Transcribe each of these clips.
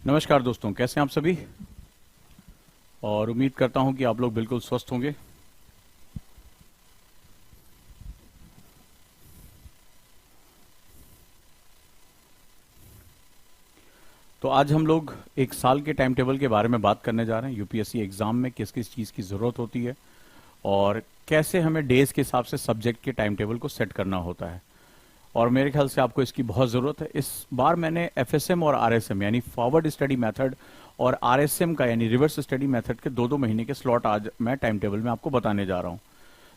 नमस्कार दोस्तों, कैसे हैं आप सभी। और उम्मीद करता हूं कि आप लोग बिल्कुल स्वस्थ होंगे। तो आज हम लोग एक साल के टाइम टेबल के बारे में बात करने जा रहे हैं। यूपीएससी एग्जाम में किस किस चीज़ की ज़रूरत होती है और कैसे हमें डेज के हिसाब से सब्जेक्ट के टाइम टेबल को सेट करना होता है। और मेरे ख्याल से आपको इसकी बहुत ज़रूरत है। इस बार मैंने एफएसएम और आरएसएम यानी फॉरवर्ड स्टडी मेथड और आरएसएम का यानी रिवर्स स्टडी मेथड के दो महीने के स्लॉट आज मैं टाइम टेबल में आपको बताने जा रहा हूं।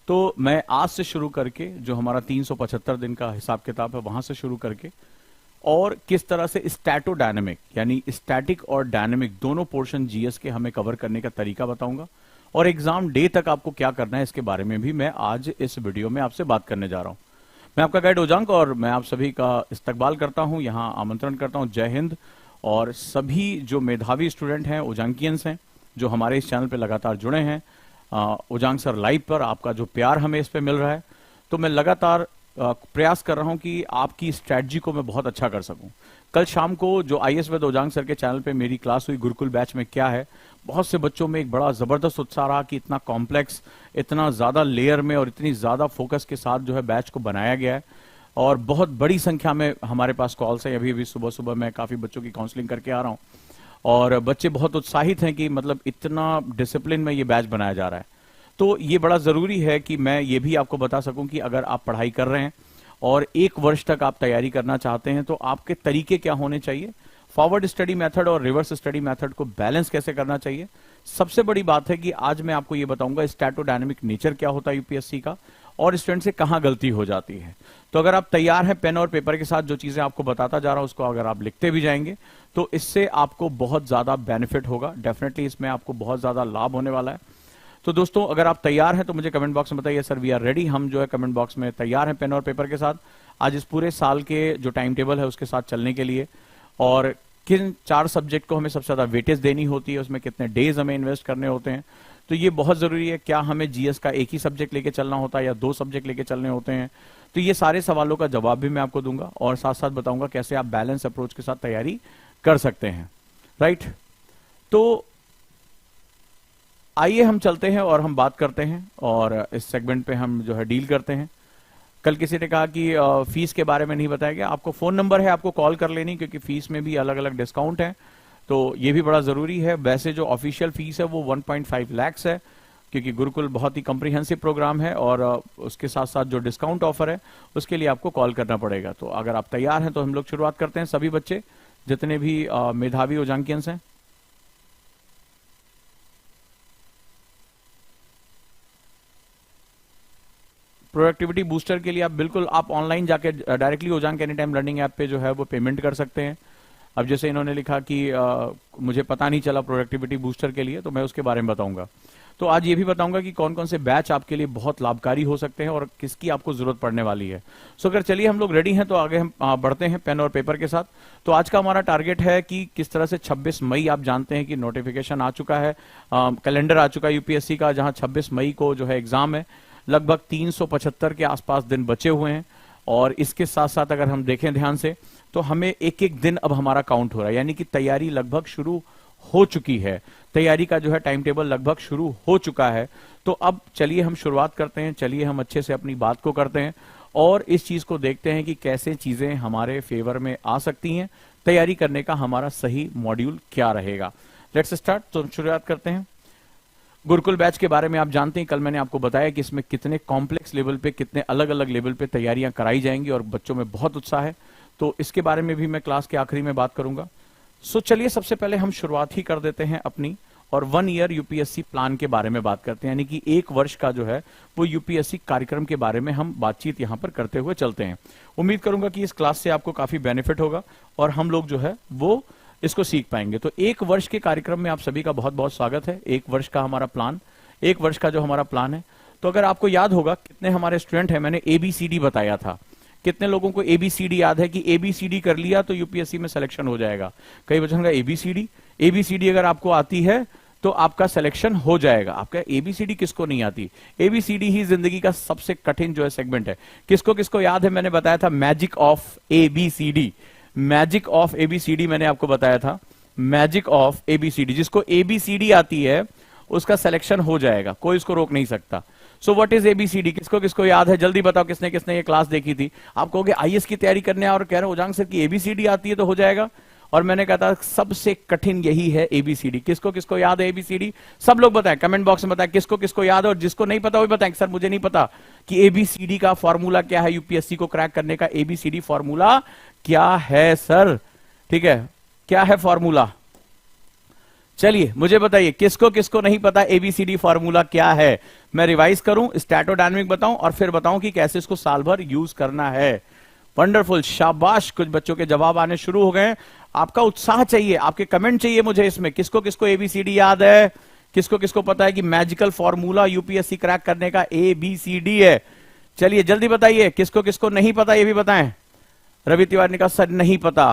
तो मैं आज से शुरू करके जो हमारा 375 दिन का हिसाब किताब है वहां से शुरू करके और किस तरह से स्टैटो डायनेमिक यानी स्टैटिक और डायनेमिक दोनों पोर्शन जीएस के हमें कवर करने का तरीका बताऊंगा। और एग्जाम डे तक आपको क्या करना है इसके बारे में भी मैं आज इस वीडियो में आपसे बात करने जा रहा हूं। मैं आपका गाइड ओजांक और मैं आप सभी का इस्तकबाल करता हूं, यहां आमंत्रण करता हूं। जय हिंद। और सभी जो मेधावी स्टूडेंट हैं, ओजांकियंस हैं, जो हमारे इस चैनल पे लगातार जुड़े हैं ओजांक सर लाइव पर, आपका जो प्यार हमें इस पे मिल रहा है, तो मैं लगातार प्रयास कर रहा हूं कि आपकी स्ट्रैटेजी को मैं बहुत अच्छा कर सकूं। कल शाम को जो आईएएस विद ओजांक सर के चैनल पे मेरी क्लास हुई गुरुकुल बैच में, क्या है, बहुत से बच्चों में एक बड़ा जबरदस्त उत्साह रहा कि इतना कॉम्प्लेक्स, इतना ज्यादा लेयर में और इतनी ज्यादा फोकस के साथ जो है बैच को बनाया गया है। और बहुत बड़ी संख्या में हमारे पास कॉल्स है। अभी सुबह सुबह मैं काफी बच्चों की काउंसलिंग करके आ रहा हूं और बच्चे बहुत उत्साहित हैं कि मतलब इतना डिसिप्लिन में ये बैच बनाया जा रहा है। तो ये बड़ा जरूरी है कि मैं ये भी आपको बता सकूं कि अगर आप पढ़ाई कर रहे हैं और एक वर्ष तक आप तैयारी करना चाहते हैं तो आपके तरीके क्या होने चाहिए, फॉरवर्ड स्टडी मेथड और रिवर्स स्टडी मेथड को बैलेंस कैसे करना चाहिए। सबसे बड़ी बात है कि आज मैं आपको ये बताऊंगा स्टैटोडायनामिक नेचर क्या होता है यूपीएससी का और स्टूडेंट से कहां गलती हो जाती है। तो अगर आप तैयार हैं पेन और पेपर के साथ, जो चीजें आपको बताता जा रहा हूं उसको अगर आप लिखते भी जाएंगे तो इससे आपको बहुत ज्यादा बेनिफिट होगा। डेफिनेटली इसमें आपको बहुत ज्यादा लाभ होने वाला है। तो दोस्तों अगर आप तैयार हैं तो मुझे कमेंट बॉक्स में बताइए, सर वी आर रेडी। हम जो है कमेंट बॉक्स में तैयार हैं पेन और पेपर के साथ आज इस पूरे साल के जो टाइम टेबल है उसके साथ चलने के लिए। और किन 4 सब्जेक्ट को हमें सबसे ज्यादा वेटेज देनी होती है, उसमें कितने डेज हमें इन्वेस्ट करने होते हैं, तो ये बहुत जरूरी है। क्या हमें जीएस का एक ही सब्जेक्ट लेके चलना होता है या 2 सब्जेक्ट लेके चलने होते हैं, तो ये सारे सवालों का जवाब भी मैं आपको दूंगा और साथ साथ बताऊंगा कैसे आप बैलेंस अप्रोच के साथ तैयारी कर सकते हैं। राइट, तो आइए हम चलते हैं और हम बात करते हैं और इस सेगमेंट पे हम जो है डील करते हैं। कल किसी ने कहा कि फीस के बारे में नहीं बताया गया। आपको फोन नंबर है, आपको कॉल कर लेनी, क्योंकि फीस में भी अलग अलग डिस्काउंट है, तो ये भी बड़ा जरूरी है। वैसे जो ऑफिशियल फीस है वो 1.5 लाख है, क्योंकि गुरुकुल बहुत ही कॉम्प्रिहेंसिव प्रोग्राम है और उसके साथ साथ जो डिस्काउंट ऑफर है उसके लिए आपको कॉल करना पड़ेगा। तो अगर आप तैयार हैं तो हम लोग शुरुआत करते हैं। सभी बच्चे जितने भी मेधावी ओजांकियंस हैं, प्रोडक्टिविटी बूस्टर के लिए आप बिल्कुल आप ऑनलाइन जाके directly Ojaank any time learning app पे जो है वो पेमेंट कर सकते हैं। अब जैसे इन्होंने लिखा कि मुझे पता नहीं चला प्रोडक्टिविटी बूस्टर के लिए, तो मैं उसके बारे में बताऊंगा। तो आज ये भी बताऊंगा कि कौन कौन से बैच आपके लिए बहुत लाभकारी हो सकते हैं और किसकी आपको जरूरत पड़ने वाली है। सो अगर चलिए हम लोग रेडी हैं तो आगे हम बढ़ते हैं पेन और पेपर के साथ। तो आज का हमारा टारगेट है कि किस तरह से 26 मई, आप जानते हैं कि नोटिफिकेशन आ चुका है, कैलेंडर आ चुका है यूपीएससी का, जहां 26 मई को जो है एग्जाम है। लगभग 375 के आसपास दिन बचे हुए हैं और इसके साथ साथ अगर हम देखें ध्यान से तो हमें एक एक दिन अब हमारा काउंट हो रहा है, यानी कि तैयारी लगभग शुरू हो चुकी है। तैयारी का जो है टाइम टेबल लगभग शुरू हो चुका है। तो अब चलिए हम शुरुआत करते हैं, चलिए हम अच्छे से अपनी बात को करते हैं और इस चीज को देखते हैं कि कैसे चीजें हमारे फेवर में आ सकती हैं। तैयारी करने का हमारा सही मॉड्यूल क्या रहेगा। Let's start. तो शुरुआत करते हैं। गुरुकुल बैच के बारे में आप जानते हैं, कल मैंने आपको बताया कि इसमें कितने कॉम्प्लेक्स लेवल पे, कितने अलग अलग लेवल पे तैयारियां कराई जाएंगी और बच्चों में बहुत उत्साह है। तो इसके बारे में भी मैं क्लास के आखिरी में बात करूंगा। सो चलिए सबसे पहले हम शुरुआत ही कर देते हैं अपनी और 1 ईयर यूपीएससी प्लान के बारे में बात करते हैं, यानी कि 1 वर्ष का जो है वो यूपीएससी कार्यक्रम के बारे में हम बातचीत यहां पर करते हुए चलते हैं। उम्मीद करूंगा कि इस क्लास से आपको काफी बेनिफिट होगा और हम लोग जो है वो इसको सीख पाएंगे। तो 1 वर्ष के कार्यक्रम में आप सभी का बहुत बहुत स्वागत है। 1 वर्ष का हमारा प्लान, 1 वर्ष का जो हमारा प्लान है, तो अगर आपको याद होगा कितने हमारे स्टूडेंट हैं, मैंने ABCD बताया था। कितने लोगों को ABCD याद है कि ABCD कर लिया तो यूपीएससी में सिलेक्शन हो जाएगा। कई बच्चों का ABCD अगर आपको आती है तो आपका सिलेक्शन हो जाएगा। आपका ABCD किसको नहीं आती? ABCD ही जिंदगी का सबसे कठिन जो है सेगमेंट है। किसको किसको याद है? मैंने बताया था magic of ABCD, magic of ABCD मैंने आपको बताया था। मैजिक ऑफ एबीसीडी, जिसको एबीसीडी आती है उसका सिलेक्शन हो जाएगा, कोई इसको रोक नहीं सकता। सो व्हाट इज एबीसीडी, किसको किसको याद है, जल्दी बताओ किसने किसने ये क्लास देखी थी। आप कहोगे आईएएस की तैयारी करने और कह रहे हो उजांग सर की एबीसीडी आती है तो हो जाएगा, और मैंने कहा था सबसे कठिन यही है एबीसीडी। किसको किसको याद है एबीसीडी, सब लोग बताएं, कमेंट बॉक्स में बताएं किसको किसको याद है, और जिसको नहीं पता वो भी बताएं सर मुझे नहीं पता कि एबीसीडी का फॉर्मूला क्या है, यूपीएससी को क्रैक करने का एबीसीडी फॉर्मूला क्या है सर। ठीक है, क्या है फॉर्मूला, चलिए मुझे बताइए किसको किसको नहीं पता एबीसीडी फॉर्मूला क्या है। मैं रिवाइज करूं, स्टैटोडायनामिक बताऊं और फिर बताऊं कि कैसे इसको साल भर यूज करना है। वंडरफुल, शाबाश, कुछ बच्चों के जवाब आने शुरू हो गए। आपका उत्साह चाहिए, आपके कमेंट चाहिए मुझे इसमें, किसको किसको एबीसीडी याद है, किसको किसको पता है कि मैजिकल फॉर्मूला यूपीएससी क्रैक करने का एबीसीडी है। चलिए जल्दी बताइए किसको किसको नहीं पता, ये भी बताएं। रवि तिवारी ने कहा सर नहीं पता,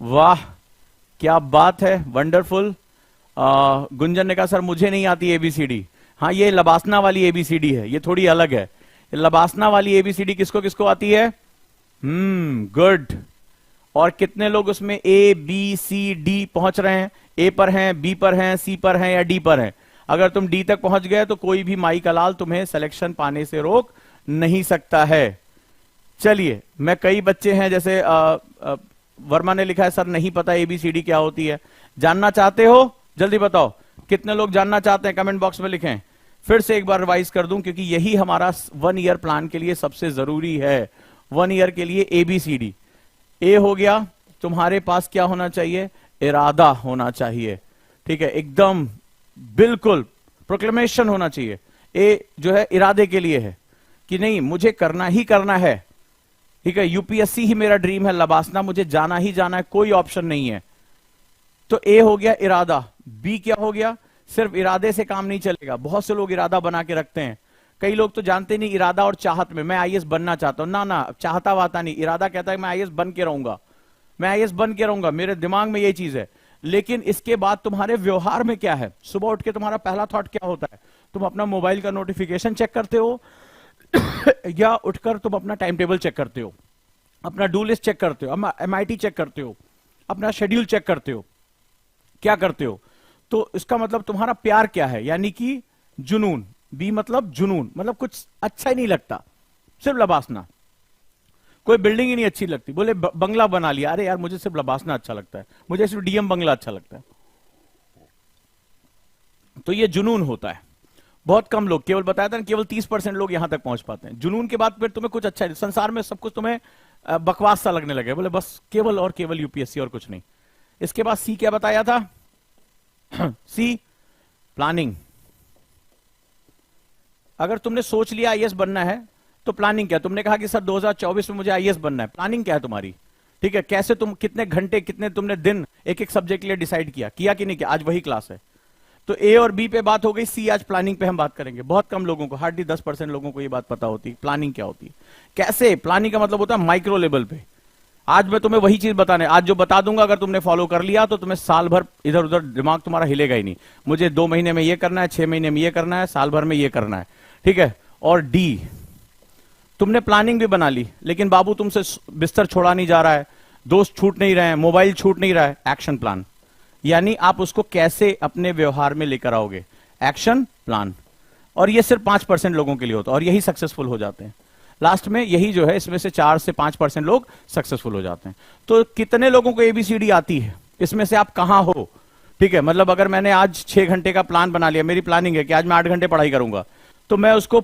वाह क्या बात है, वंडरफुल। गुंजन ने कहा सर मुझे नहीं आती एबीसीडी। हाँ ये लबासना वाली एबीसीडी है, ये थोड़ी अलग है। लबासना वाली एबीसीडी किसको किसको आती है, गुड। और कितने लोग उसमें ए बी सी डी पहुंच रहे हैं, ए पर हैं, बी पर हैं, सी पर हैं या डी पर हैं। अगर तुम डी तक पहुंच गए तो कोई भी माई का लाल तुम्हें सिलेक्शन पाने से रोक नहीं सकता है। चलिए, मैं कई बच्चे हैं जैसे वर्मा ने लिखा है सर नहीं पता एबीसीडी क्या होती है, जानना चाहते हो जल्दी बताओ कितने लोग जानना चाहते हैं, कमेंट बॉक्स में लिखें। फिर से एक बार रिवाइज कर दूं क्योंकि यही हमारा 1 ईयर प्लान के लिए सबसे जरूरी है। 1 ईयर के लिए एबीसीडी, ए हो गया, तुम्हारे पास क्या होना चाहिए, इरादा होना चाहिए। ठीक है, एकदम बिल्कुल प्रोक्लेमेशन होना चाहिए। ए जो है इरादे के लिए है कि नहीं मुझे करना ही करना है। ठीक है, यूपीएससी ही मेरा ड्रीम है, लबासना मुझे जाना ही जाना है, कोई ऑप्शन नहीं है। तो ए हो गया इरादा। बी क्या हो गया, सिर्फ इरादे से काम नहीं चलेगा, बहुत से लोग इरादा बना के रखते हैं। कई लोग तो जानते नहीं इरादा और चाहत में, मैं आईएएस बनना चाहता हूं, ना ना चाहता वाता नहीं, इरादा कहता है मैं आईएएस बन के रहूंगा, मैं आईएएस बन के रहूंगा, मेरे दिमाग में ये चीज है। लेकिन इसके बाद तुम्हारे व्यवहार में क्या है, सुबह उठ के तुम्हारा पहला थॉट क्या होता है, तुम अपना मोबाइल का नोटिफिकेशन चेक करते हो या उठकर तुम अपना टाइम टेबल चेक करते हो, अपना डू लिस्ट चेक करते हो, एमआईटी चेक करते हो, अपना शेड्यूल चेक करते हो, क्या करते हो। तो इसका मतलब तुम्हारा प्यार क्या है, यानी कि जुनून। बी मतलब जुनून, मतलब कुछ अच्छा ही नहीं लगता, सिर्फ लबासना। कोई बिल्डिंग ही नहीं अच्छी लगती, बोले बंगला बना लिया, अरे यार मुझे सिर्फ लबासना अच्छा लगता है, मुझे सिर्फ डीएम बंगला अच्छा लगता है। तो ये जुनून होता है। बहुत कम लोग, केवल बताया था ना, केवल 30% लोग यहां तक पहुंच पाते हैं। जुनून के बाद फिर तुम्हें कुछ अच्छा है, संसार में सब कुछ तुम्हें बकवास सा लगने लगे, बोले बस केवल और केवल यूपीएससी और कुछ नहीं। इसके बाद सी क्या बताया था सी प्लानिंग। अगर तुमने सोच लिया आईएएस बनना है तो प्लानिंग क्या, तुमने कहा कि सर 2024 में मुझे आईएएस बनना है, प्लानिंग क्या है तुम्हारी। ठीक है, कैसे तुम कितने घंटे कितने तुमने दिन एक एक सब्जेक्ट के लिए डिसाइड किया कि नहीं किया। आज वही क्लास है। तो ए और बी पे बात हो गई, सी आज प्लानिंग पे हम बात करेंगे। बहुत कम लोगों को, हार्डली 10% लोगों को ये बात पता होती है प्लानिंग क्या होती है। कैसे प्लानिंग का मतलब होता है माइक्रो लेवल पे। आज मैं तुम्हें वही चीज बताने, आज जो बता दूंगा अगर तुमने फॉलो कर लिया तो तुम्हें साल भर इधर उधर दिमाग तुम्हारा हिलेगा ही नहीं। मुझे 2 महीने में ये करना है, 6 महीने में ये करना है, साल भर में ये करना है। ठीक है, और डी तुमने प्लानिंग भी बना ली, लेकिन बाबू तुमसे बिस्तर छोड़ा नहीं जा रहा है, दोस्त छूट नहीं रहे हैं, मोबाइल छूट नहीं रहा है, एक्शन प्लान। यानी आप उसको कैसे अपने व्यवहार में लेकर आओगे, एक्शन प्लान। और ये सिर्फ 5% लोगों के लिए होता है और यही सक्सेसफुल हो जाते हैं। लास्ट में यही जो है, इसमें से 4 से 5% लोग सक्सेसफुल हो जाते हैं। तो कितने लोगों को एबीसीडी आती है, इसमें से आप कहां हो। ठीक है, मतलब अगर मैंने आज 6 घंटे का प्लान बना लिया, मेरी प्लानिंग है कि आज मैं 8 घंटे पढ़ाई करूंगा, तो मैं उसको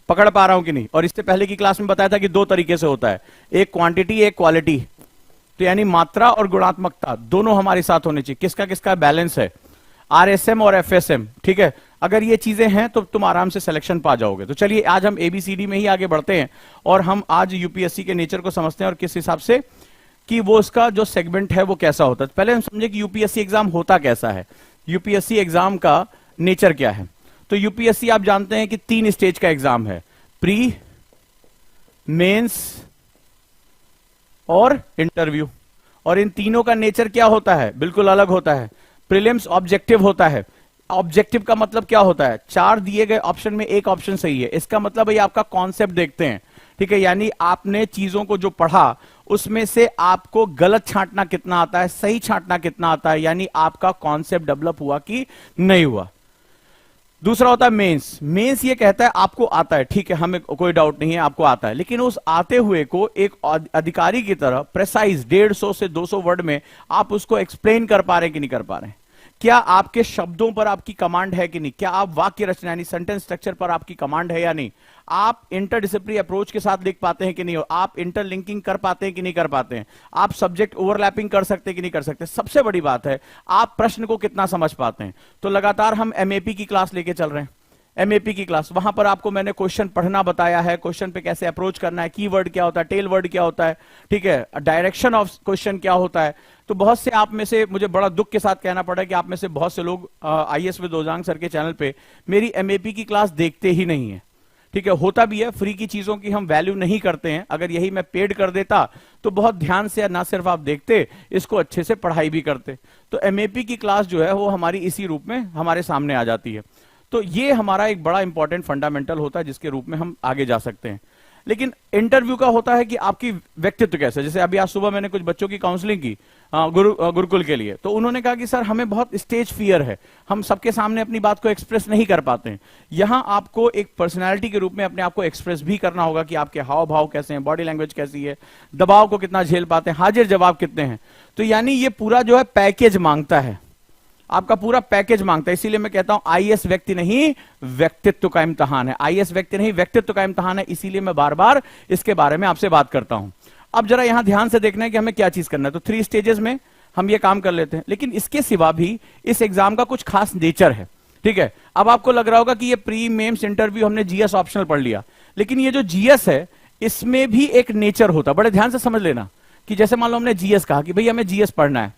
पकड़ पा रहा हूं कि नहीं। और इससे पहले की क्लास में बताया था कि 2 तरीके से होता है, एक क्वांटिटी एक क्वालिटी। तो यानी मात्रा और गुणात्मकता दोनों हमारे साथ होने चाहिए। किसका किसका बैलेंस है, आरएसएम और एफएसएम। ठीक है, अगर ये चीजें हैं तो तुम आराम से सिलेक्शन पा जाओगे। तो चलिए आज हम एबीसीडी में ही आगे बढ़ते हैं और हम आज यूपीएससी के नेचर को समझते हैं और किस हिसाब से कि वो उसका जो सेगमेंट है वो कैसा होता है। पहले हम समझे कि यूपीएससी एग्जाम होता कैसा है, यूपीएससी एग्जाम का नेचर क्या है। तो यूपीएससी आप जानते हैं कि 3 स्टेज का एग्जाम है, प्री, मेंस और इंटरव्यू। और इन तीनों का नेचर क्या होता है, बिल्कुल अलग होता है। प्रीलिम्स ऑब्जेक्टिव होता है। ऑब्जेक्टिव का मतलब क्या होता है, 4 दिए गए ऑप्शन में एक ऑप्शन सही है, इसका मतलब ये आपका कॉन्सेप्ट देखते हैं। ठीक है, यानी आपने चीजों को जो पढ़ा उसमें से आपको गलत छांटना कितना आता है, सही छांटना कितना आता है, यानी आपका कॉन्सेप्ट डेवलप हुआ कि नहीं हुआ। दूसरा होता है मेंस। मेंस ये कहता है आपको आता है, ठीक है, हमें कोई डाउट नहीं है आपको आता है, लेकिन उस आते हुए को एक अधिकारी की तरह प्रेसाइज 150 से 200 वर्ड में आप उसको एक्सप्लेन कर पा रहे हैं कि नहीं कर पा रहे हैं। क्या आपके शब्दों पर आपकी कमांड है कि नहीं, क्या आप वाक्य रचना यानी सेंटेंस स्ट्रक्चर पर आपकी कमांड है या नहीं, आप इंटरडिसिप्लिनरी अप्रोच के साथ लिख पाते हैं कि नहीं, आप इंटरलिंकिंग कर पाते हैं कि नहीं कर पाते हैं, आप सब्जेक्ट ओवरलैपिंग कर सकते हैं कि नहीं कर सकते, सबसे बड़ी बात है आप प्रश्न को कितना समझ पाते हैं। तो लगातार हम एमएपी की क्लास लेके चल रहे हैं, एमएपी की क्लास, वहां पर आपको मैंने क्वेश्चन पढ़ना बताया है, क्वेश्चन पे कैसे अप्रोच करना है, कीवर्ड क्या होता है, टेल वर्ड क्या होता है, ठीक है, डायरेक्शन ऑफ क्वेश्चन क्या होता है। तो बहुत से आप में से, मुझे बड़ा दुख के साथ कहना पड़ा कि आप में से बहुत से लोग आईएएस विद ओजांग सर के चैनल पे मेरी एमएपी की क्लास देखते ही नहीं है, ठीक है, होता भी है, फ्री की चीजों की हम वैल्यू नहीं करते हैं, अगर यही मैं पेड कर देता तो बहुत ध्यान से ना सिर्फ आप देखते, इसको अच्छे से पढ़ाई भी करते। तो एमएपी की क्लास जो है वो हमारी इसी रूप में हमारे सामने आ जाती है। तो ये हमारा एक बड़ा इंपॉर्टेंट फंडामेंटल होता है जिसके रूप में हम आगे जा सकते हैं। लेकिन इंटरव्यू का होता है कि आपकी व्यक्तित्व कैसे, जैसे अभी आज सुबह मैंने कुछ बच्चों की काउंसलिंग की गुरुकुल के लिए, तो उन्होंने कहा कि सर हमें बहुत स्टेज फियर है, हम सबके सामने अपनी बात को एक्सप्रेस नहीं कर पाते हैं। यहां आपको एक पर्सनैलिटी के रूप में अपने आप को एक्सप्रेस भी करना होगा कि आपके हाव भाव कैसे हैं, बॉडी लैंग्वेज कैसी है, दबाव को कितना झेल पाते हैं, हाजिर जवाब कितने हैं। तो यानी ये पूरा जो है पैकेज मांगता है, आपका पूरा पैकेज मांगता है। इसीलिए मैं कहता हूं आईएएस व्यक्ति नहीं व्यक्तित्व का इम्तिहान है, आईएएस व्यक्ति नहीं व्यक्तित्व का इम्तिहान है, इसीलिए मैं बार बार इसके बारे में आपसे बात करता हूं। अब जरा यहां ध्यान से देखना है कि हमें क्या चीज करना है। तो 3 स्टेजेस में हम ये काम कर लेते हैं, लेकिन इसके सिवा भी इस एग्जाम का कुछ खास नेचर है, ठीक है। अब आपको लग रहा होगा कि ये प्री मेम्स इंटरव्यू हमने जीएस ऑप्शनल पढ़ लिया, लेकिन ये जो जीएस है इसमें भी एक नेचर होता है, बड़े ध्यान से समझ लेना। कि जैसे मान लो हमने जीएस कहा कि भाई हमें जीएस पढ़ना है,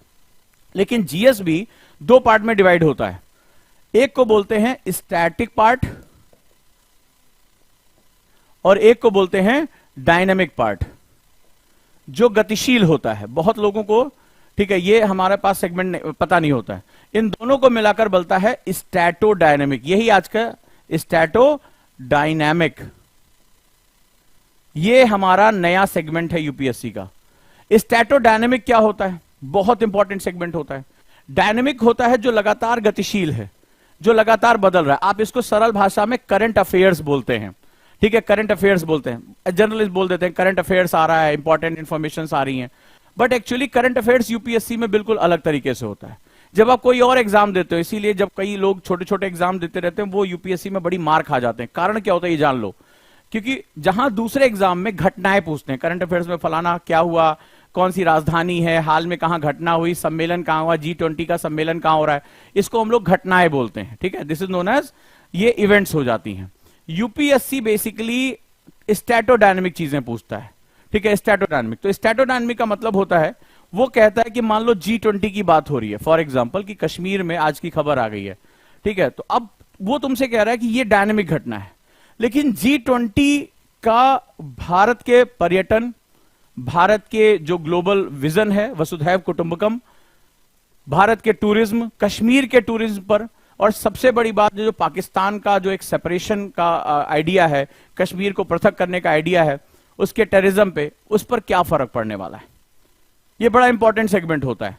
लेकिन जीएस भी 2 पार्ट में डिवाइड होता है। एक को बोलते हैं स्टैटिक पार्ट और एक को बोलते हैं डायनेमिक पार्ट, जो गतिशील होता है। बहुत लोगों को, ठीक है, ये हमारे पास सेगमेंट पता नहीं होता है। इन दोनों को मिलाकर बोलता है स्टैटो डायनेमिक, यही आज का स्टैटो डायनेमिक, ये हमारा नया सेगमेंट है यूपीएससी का। स्टैटो डायनेमिक क्या होता है, बहुत इंपॉर्टेंट सेगमेंट होता है। डायनेमिक होता है जो लगातार गतिशील है, जो लगातार बदल रहा है। आप इसको सरल भाषा में करंट अफेयर्स बोलते हैं, ठीक है, करंट अफेयर्स बोलते हैं, जर्नलिस्ट बोल देते हैं करंट अफेयर्स आ रहा है, इंपॉर्टेंट इंफॉर्मेशन आ रही हैं। But actually current affairs UPSC में बिल्कुल अलग तरीके से होता है। जब आप कोई और एग्जाम देते हो, इसीलिए जब कई लोग छोटे छोटे एग्जाम देते रहते हैं वो यूपीएससी में बड़ी मार खा जाते हैं। कारण क्या होता है ये जान लो, क्योंकि जहां दूसरे एग्जाम में घटनाएं पूछते हैं, करंट अफेयर्स में फलाना क्या हुआ, कौन सी राजधानी है, हाल में कहां घटना हुई, सम्मेलन कहां हुआ, G20 का सम्मेलन कहां हो रहा है, इसको हम लोग घटनाएं बोलते हैं, ठीक है, दिस इज नोन एज, ये इवेंट्स हो जाती हैं। यूपीएससी बेसिकली स्टैटोडायनेमिक चीजें पूछता है, ठीक है, स्टैटोडायनेमिक। तो स्टैटोडायनेमिक का मतलब होता है, वो कहता है कि मान लो G20 की बात हो रही है, फॉर एग्जाम्पल कि कश्मीर में आज की खबर आ गई है, ठीक है, तो अब वो तुमसे कह रहा है कि ये डायनेमिक घटना है, लेकिन G20 का भारत के पर्यटन, भारत के जो ग्लोबल विजन है वसुधैव कुटुंबकम, भारत के टूरिज्म, कश्मीर के टूरिज्म पर, और सबसे बड़ी बात जो पाकिस्तान का जो एक सेपरेशन का आइडिया है, कश्मीर को पृथक करने का आइडिया है, उसके टेररिज्म पे, उस पर क्या फर्क पड़ने वाला है, ये बड़ा इंपॉर्टेंट सेगमेंट होता है।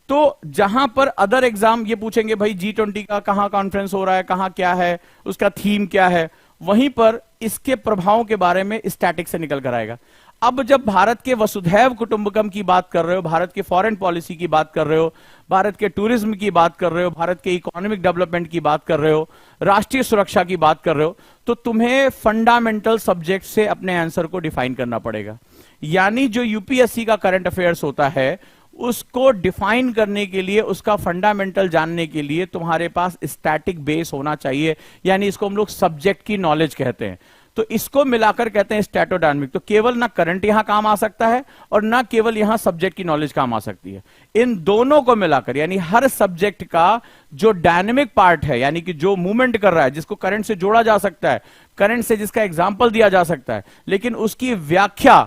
तो जहां पर अदर एग्जाम ये पूछेंगे भाई G20 का कहां कॉन्फ्रेंस हो रहा है, कहां क्या है, उसका थीम क्या है, वहीं पर इसके प्रभावों के बारे में स्टैटिक से निकल कर आएगा। अब जब भारत के वसुधैव कुटुंबकम की बात कर रहे हो, भारत के फॉरेन पॉलिसी की बात कर रहे हो, भारत के टूरिज्म की बात कर रहे हो, भारत के इकोनॉमिक डेवलपमेंट की बात कर रहे हो, राष्ट्रीय सुरक्षा की बात कर रहे हो, तो तुम्हें फंडामेंटल सब्जेक्ट से अपने आंसर को डिफाइन करना पड़ेगा। यानी जो यूपीएससी का करंट अफेयर्स होता है, उसको डिफाइन करने के लिए, उसका फंडामेंटल जानने के लिए तुम्हारे पास स्टैटिक बेस होना चाहिए, यानी इसको हम लोग सब्जेक्ट की नॉलेज कहते हैं। तो इसको मिलाकर कहते हैं स्टैटोडायनेमिक। तो केवल ना करंट यहां काम आ सकता है और ना केवल यहां सब्जेक्ट की नॉलेज काम आ सकती है, इन दोनों को मिलाकर, यानी हर सब्जेक्ट का जो डायनेमिक पार्ट है, यानी कि जो मूवमेंट कर रहा है, जिसको करंट से जोड़ा जा सकता है, करंट से जिसका एग्जाम्पल दिया जा सकता है, लेकिन उसकी व्याख्या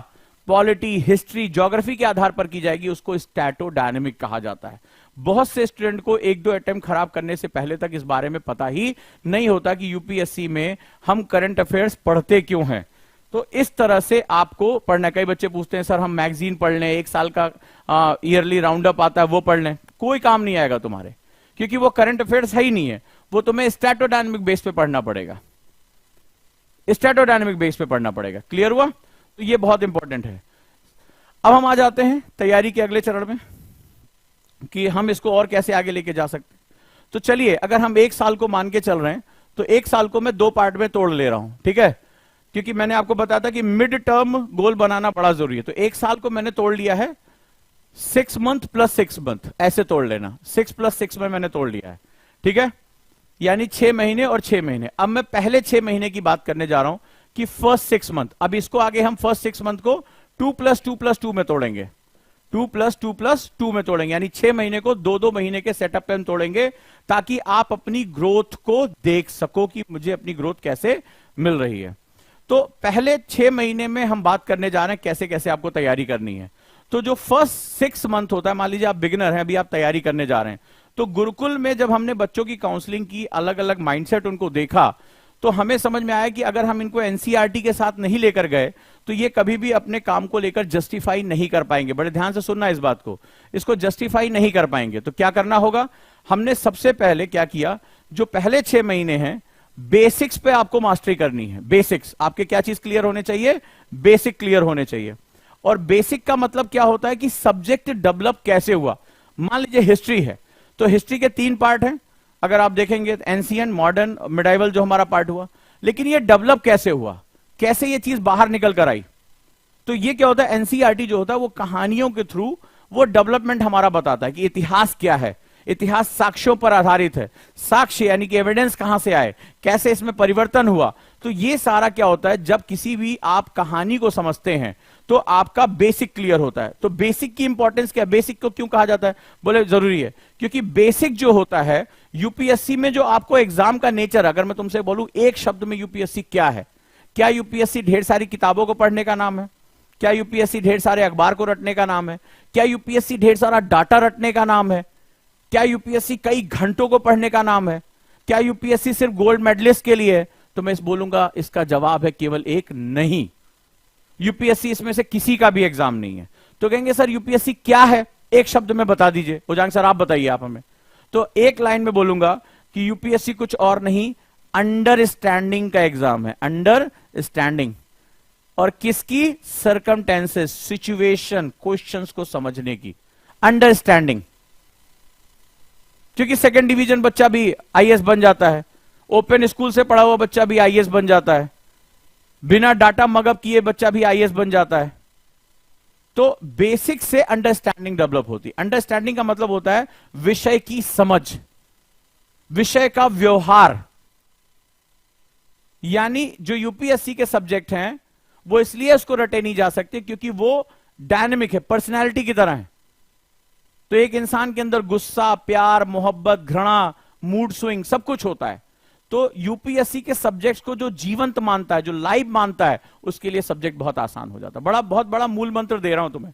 पॉलिटी, हिस्ट्री, ज्योग्राफी के आधार पर की जाएगी, उसको स्टैटोडायनेमिक कहा जाता है। बहुत से स्टूडेंट को 1-2 अटेम्प्ट खराब करने से पहले तक इस बारे में पता ही नहीं होता कि यूपीएससी में हम करंट अफेयर्स पढ़ते क्यों हैं। तो इस तरह से आपको पढ़ना है। कई बच्चे पूछते हैं सर हम मैगजीन पढ़ लें, एक साल का ईयरली राउंड अप आता है वो पढ़ लें, कोई काम नहीं आएगा तुम्हारे, क्योंकि वो करंट अफेयर्स है ही नहीं है, वो तुम्हें स्टैटोडायनामिक बेस पे पढ़ना पड़ेगा, स्टैटोडायनामिक बेस पे पढ़ना पड़ेगा। क्लियर हुआ? तो ये बहुत इंपॉर्टेंट है। अब हम आ जाते हैं तैयारी के अगले चरण में कि हम इसको और कैसे आगे लेके जा सकते हैं। तो चलिए, अगर हम एक साल को मान के चल रहे हैं तो एक साल को मैं 2 पार्ट में तोड़ ले रहा हूं, ठीक है, क्योंकि मैंने आपको बताया था कि मिड टर्म गोल बनाना बड़ा जरूरी है। तो एक साल को मैंने तोड़ लिया है 6 मंथ प्लस 6 मंथ, ऐसे तोड़ लेना, 6 + 6 में मैंने तोड़ लिया है, ठीक है, यानी 6 महीने और 6 महीने। अब मैं पहले 6 महीने की बात करने जा रहा हूं कि फर्स्ट 6 मंथ। अब इसको आगे हम फर्स्ट 6 मंथ को 2 + 2 + 2 में तोड़ेंगे, 2 + 2 + 2 में तोड़ेंगे, यानी 6 महीने को 2-2 महीने के सेटअप पे हम तोड़ेंगे, ताकि आप अपनी ग्रोथ को देख सको कि मुझे अपनी ग्रोथ कैसे मिल रही है। तो पहले 6 महीने में हम बात करने जा रहे हैं कैसे कैसे आपको तैयारी करनी है। तो जो फर्स्ट 6 मंथ होता है, मान लीजिए आप बिगिनर हैं, अभी आप तैयारी करने जा रहे हैं, तो गुरुकुल में जब हमने बच्चों की काउंसलिंग की, अलग अलग माइंडसेट उनको देखा, तो हमें समझ में आया कि अगर हम इनको एनसीईआरटी के साथ नहीं लेकर गए तो ये कभी भी अपने काम को लेकर जस्टिफाई नहीं कर पाएंगे। बड़े ध्यान से सुनना इस बात को, इसको जस्टिफाई नहीं कर पाएंगे। तो क्या करना होगा, हमने सबसे पहले क्या किया, जो पहले 6 महीने हैं बेसिक्स पे आपको मास्टरी करनी है। बेसिक्स आपके क्या चीज क्लियर होने चाहिए, बेसिक क्लियर होने चाहिए। और बेसिक का मतलब क्या होता है कि सब्जेक्ट डेवलप कैसे हुआ। मान लीजिए हिस्ट्री है, तो हिस्ट्री के 3 पार्ट हैं, अगर आप देखेंगे एंशिएंट, मॉडर्न, मिडाइवल जो हमारा पार्ट हुआ, लेकिन ये डेवलप कैसे हुआ, कैसे ये चीज बाहर निकल कर आई। तो ये क्या होता है, एनसीईआरटी जो होता है वो कहानियों के थ्रू वो डेवलपमेंट हमारा बताता है कि इतिहास क्या है, इतिहास साक्ष्यों पर आधारित है, साक्ष्य यानी कि एविडेंस कहां से आए, कैसे इसमें परिवर्तन हुआ। तो ये सारा क्या होता है, जब किसी भी आप कहानी को समझते हैं तो आपका बेसिक क्लियर होता है। तो बेसिक की इंपॉर्टेंस क्या है, बेसिक को क्यों कहा जाता है, बोले जरूरी है क्योंकि बेसिक जो होता है यूपीएससी में, जो आपको एग्जाम का नेचर, अगर मैं तुमसे बोलूं एक शब्द में यूपीएससी क्या है, क्या यूपीएससी ढेर सारी किताबों को पढ़ने का नाम है, क्या यूपीएससी ढेर सारे अखबार को रटने का नाम है, क्या यूपीएससी ढेर सारा डाटा रटने का नाम है, क्या यूपीएससी कई घंटों को पढ़ने का नाम है, क्या यूपीएससी सिर्फ गोल्ड मेडलिस्ट के लिए है। तो मैं इस बोलूंगा इसका जवाब है केवल एक, नहीं, यूपीएससी इसमें से किसी का भी एग्जाम नहीं है। तो कहेंगे सर यूपीएससी क्या है, एक शब्द में बता दीजिए। उजांग सर आप बताइए आप हमें। तो एक लाइन में बोलूंगा कि यूपीएससी कुछ और नहीं, अंडरस्टैंडिंग का एग्जाम है, अंडरस्टैंडिंग। और किसकी, सर्कमटेंसेस, सिचुएशन, क्वेश्चंस को समझने की, अंडरस्टैंडिंग। क्योंकि सेकंड डिवीजन बच्चा भी आईएएस बन जाता है, ओपन स्कूल से पढ़ा हुआ बच्चा भी आईएएस बन जाता है, बिना डाटा मगअप किए बच्चा भी आईएएस बन जाता है। तो बेसिक से अंडरस्टैंडिंग डेवलप होती है। अंडरस्टैंडिंग का मतलब होता है विषय की समझ, विषय का व्यवहार। यानी जो यूपीएससी के सब्जेक्ट हैं वो इसलिए उसको रटे नहीं जा सकते क्योंकि वो डायनेमिक है, पर्सनैलिटी की तरह है। तो एक इंसान के अंदर गुस्सा, प्यार, मोहब्बत, घृणा, मूड स्विंग सब कुछ होता है। तो यूपीएससी के सब्जेक्ट्स को जो जीवंत मानता है, जो लाइव मानता है, उसके लिए सब्जेक्ट बहुत आसान हो जाता है। बहुत बड़ा मूल मंत्र दे रहा हूं तुम्हें।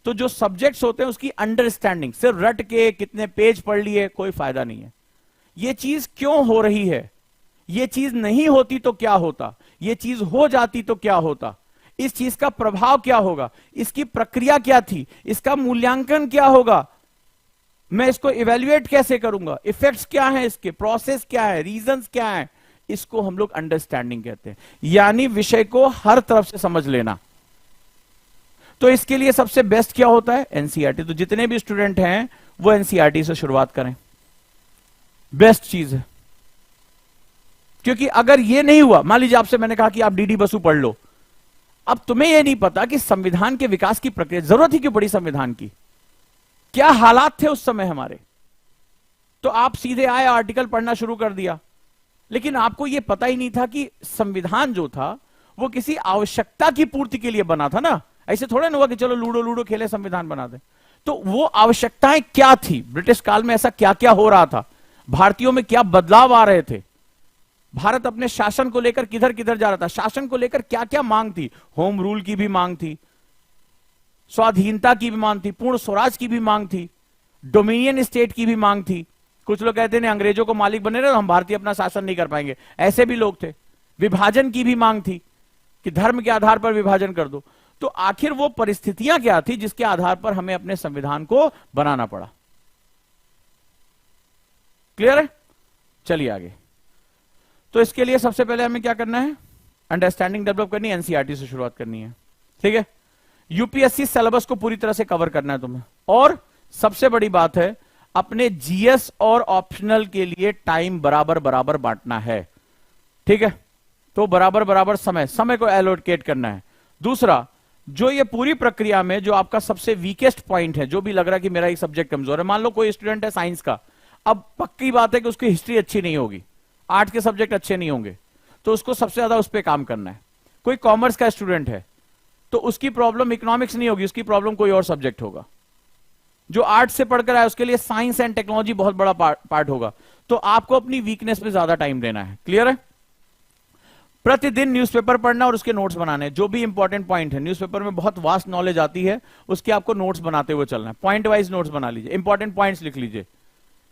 तो जो सब्जेक्ट्स होते हैं उसकी अंडरस्टैंडिंग, सिर्फ रट के कितने पेज पढ़ लिए कोई फायदा नहीं है। ये चीज क्यों हो रही है, ये चीज नहीं होती तो क्या होता, ये चीज हो जाती तो क्या होता, इस चीज का प्रभाव क्या होगा, इसकी प्रक्रिया क्या थी, इसका मूल्यांकन क्या होगा, मैं इसको इवेल्युएट कैसे करूंगा, इफेक्ट्स क्या है, इसके प्रोसेस क्या है, रीजंस क्या है, इसको हम लोग अंडरस्टैंडिंग कहते हैं। यानी विषय को हर तरफ से समझ लेना। तो इसके लिए सबसे बेस्ट क्या होता है, एनसीईआरटी। तो जितने भी स्टूडेंट हैं वो एनसीईआरटी से शुरुआत करें, बेस्ट चीज है। क्योंकि अगर ये नहीं हुआ, मान लीजिए आपसे मैंने कहा कि आप डीडी बसु पढ़ लो, अब तुम्हें यह नहीं पता कि संविधान के विकास की प्रक्रिया, जरूरत ही क्यों पड़ी संविधान की, क्या हालात थे उस समय हमारे, तो आप सीधे आए आर्टिकल पढ़ना शुरू कर दिया। लेकिन आपको यह पता ही नहीं था कि संविधान जो था वो किसी आवश्यकता की पूर्ति के लिए बना था ना। ऐसे थोड़ा ना हुआ कि चलो लूडो लूडो खेले संविधान बना दे। तो वो आवश्यकताएं क्या थी, ब्रिटिश काल में ऐसा क्या क्या हो रहा था, भारतीयों में क्या बदलाव आ रहे थे, भारत अपने शासन को लेकर किधर किधर जा रहा था, शासन को लेकर क्या क्या मांग थी, होम रूल की भी मांग थी, स्वाधीनता की भी मांग थी, पूर्ण स्वराज की भी मांग थी, डोमिनियन स्टेट की भी मांग थी। कुछ लोग कहते हैं अंग्रेजों को मालिक बने रहे, हम भारतीय अपना शासन नहीं कर पाएंगे, ऐसे भी लोग थे। विभाजन की भी मांग थी। कि धर्म के आधार पर विभाजन कर दो। तो आखिर वो परिस्थितियां क्या थी जिसके आधार पर हमें अपने संविधान को बनाना पड़ा? क्लियर है? चलिए आगे। तो इसके लिए सबसे पहले हमें क्या करना है? अंडरस्टैंडिंग डेवलप करनी है, एनसीईआरटी से शुरुआत करनी है। ठीक है, यूपीएससी सिलेबस को पूरी तरह से कवर करना है तुम्हें। और सबसे बड़ी बात है, अपने जीएस और ऑप्शनल के लिए टाइम बराबर बराबर बांटना है। ठीक है, तो बराबर बराबर समय को एलोकेट करना है। दूसरा, जो ये पूरी प्रक्रिया में जो आपका सबसे वीकेस्ट पॉइंट है, जो भी लग रहा है कि मेरा एक सब्जेक्ट कमजोर है, मान लो कोई स्टूडेंट है साइंस का, अब पक्की बात है कि उसकी हिस्ट्री अच्छी नहीं होगी, आर्ट के सब्जेक्ट अच्छे नहीं होंगे, तो उसको सबसे ज्यादा उस पर काम करना है। कोई कॉमर्स का स्टूडेंट है तो उसकी प्रॉब्लम इकोनॉमिक्स नहीं होगी, उसकी प्रॉब्लम कोई और सब्जेक्ट होगा। जो आर्ट से पढ़कर आए उसके लिए साइंस एंड टेक्नोलॉजी बहुत बड़ा पार्ट होगा। तो आपको अपनी वीकनेस पे ज्यादा टाइम देना है। क्लियर है? प्रतिदिन न्यूज़पेपर पढ़ना और उसके नोट्स बनाने, जो भी इंपॉर्टेंट पॉइंट है, न्यूज़पेपर में बहुत वास्ट नॉलेज आती है, उसके आपको नोट्स बनाते हुए चलना है। पॉइंट वाइज नोट्स बना लीजिए, इंपॉर्टेंट पॉइंट्स लिख लीजिए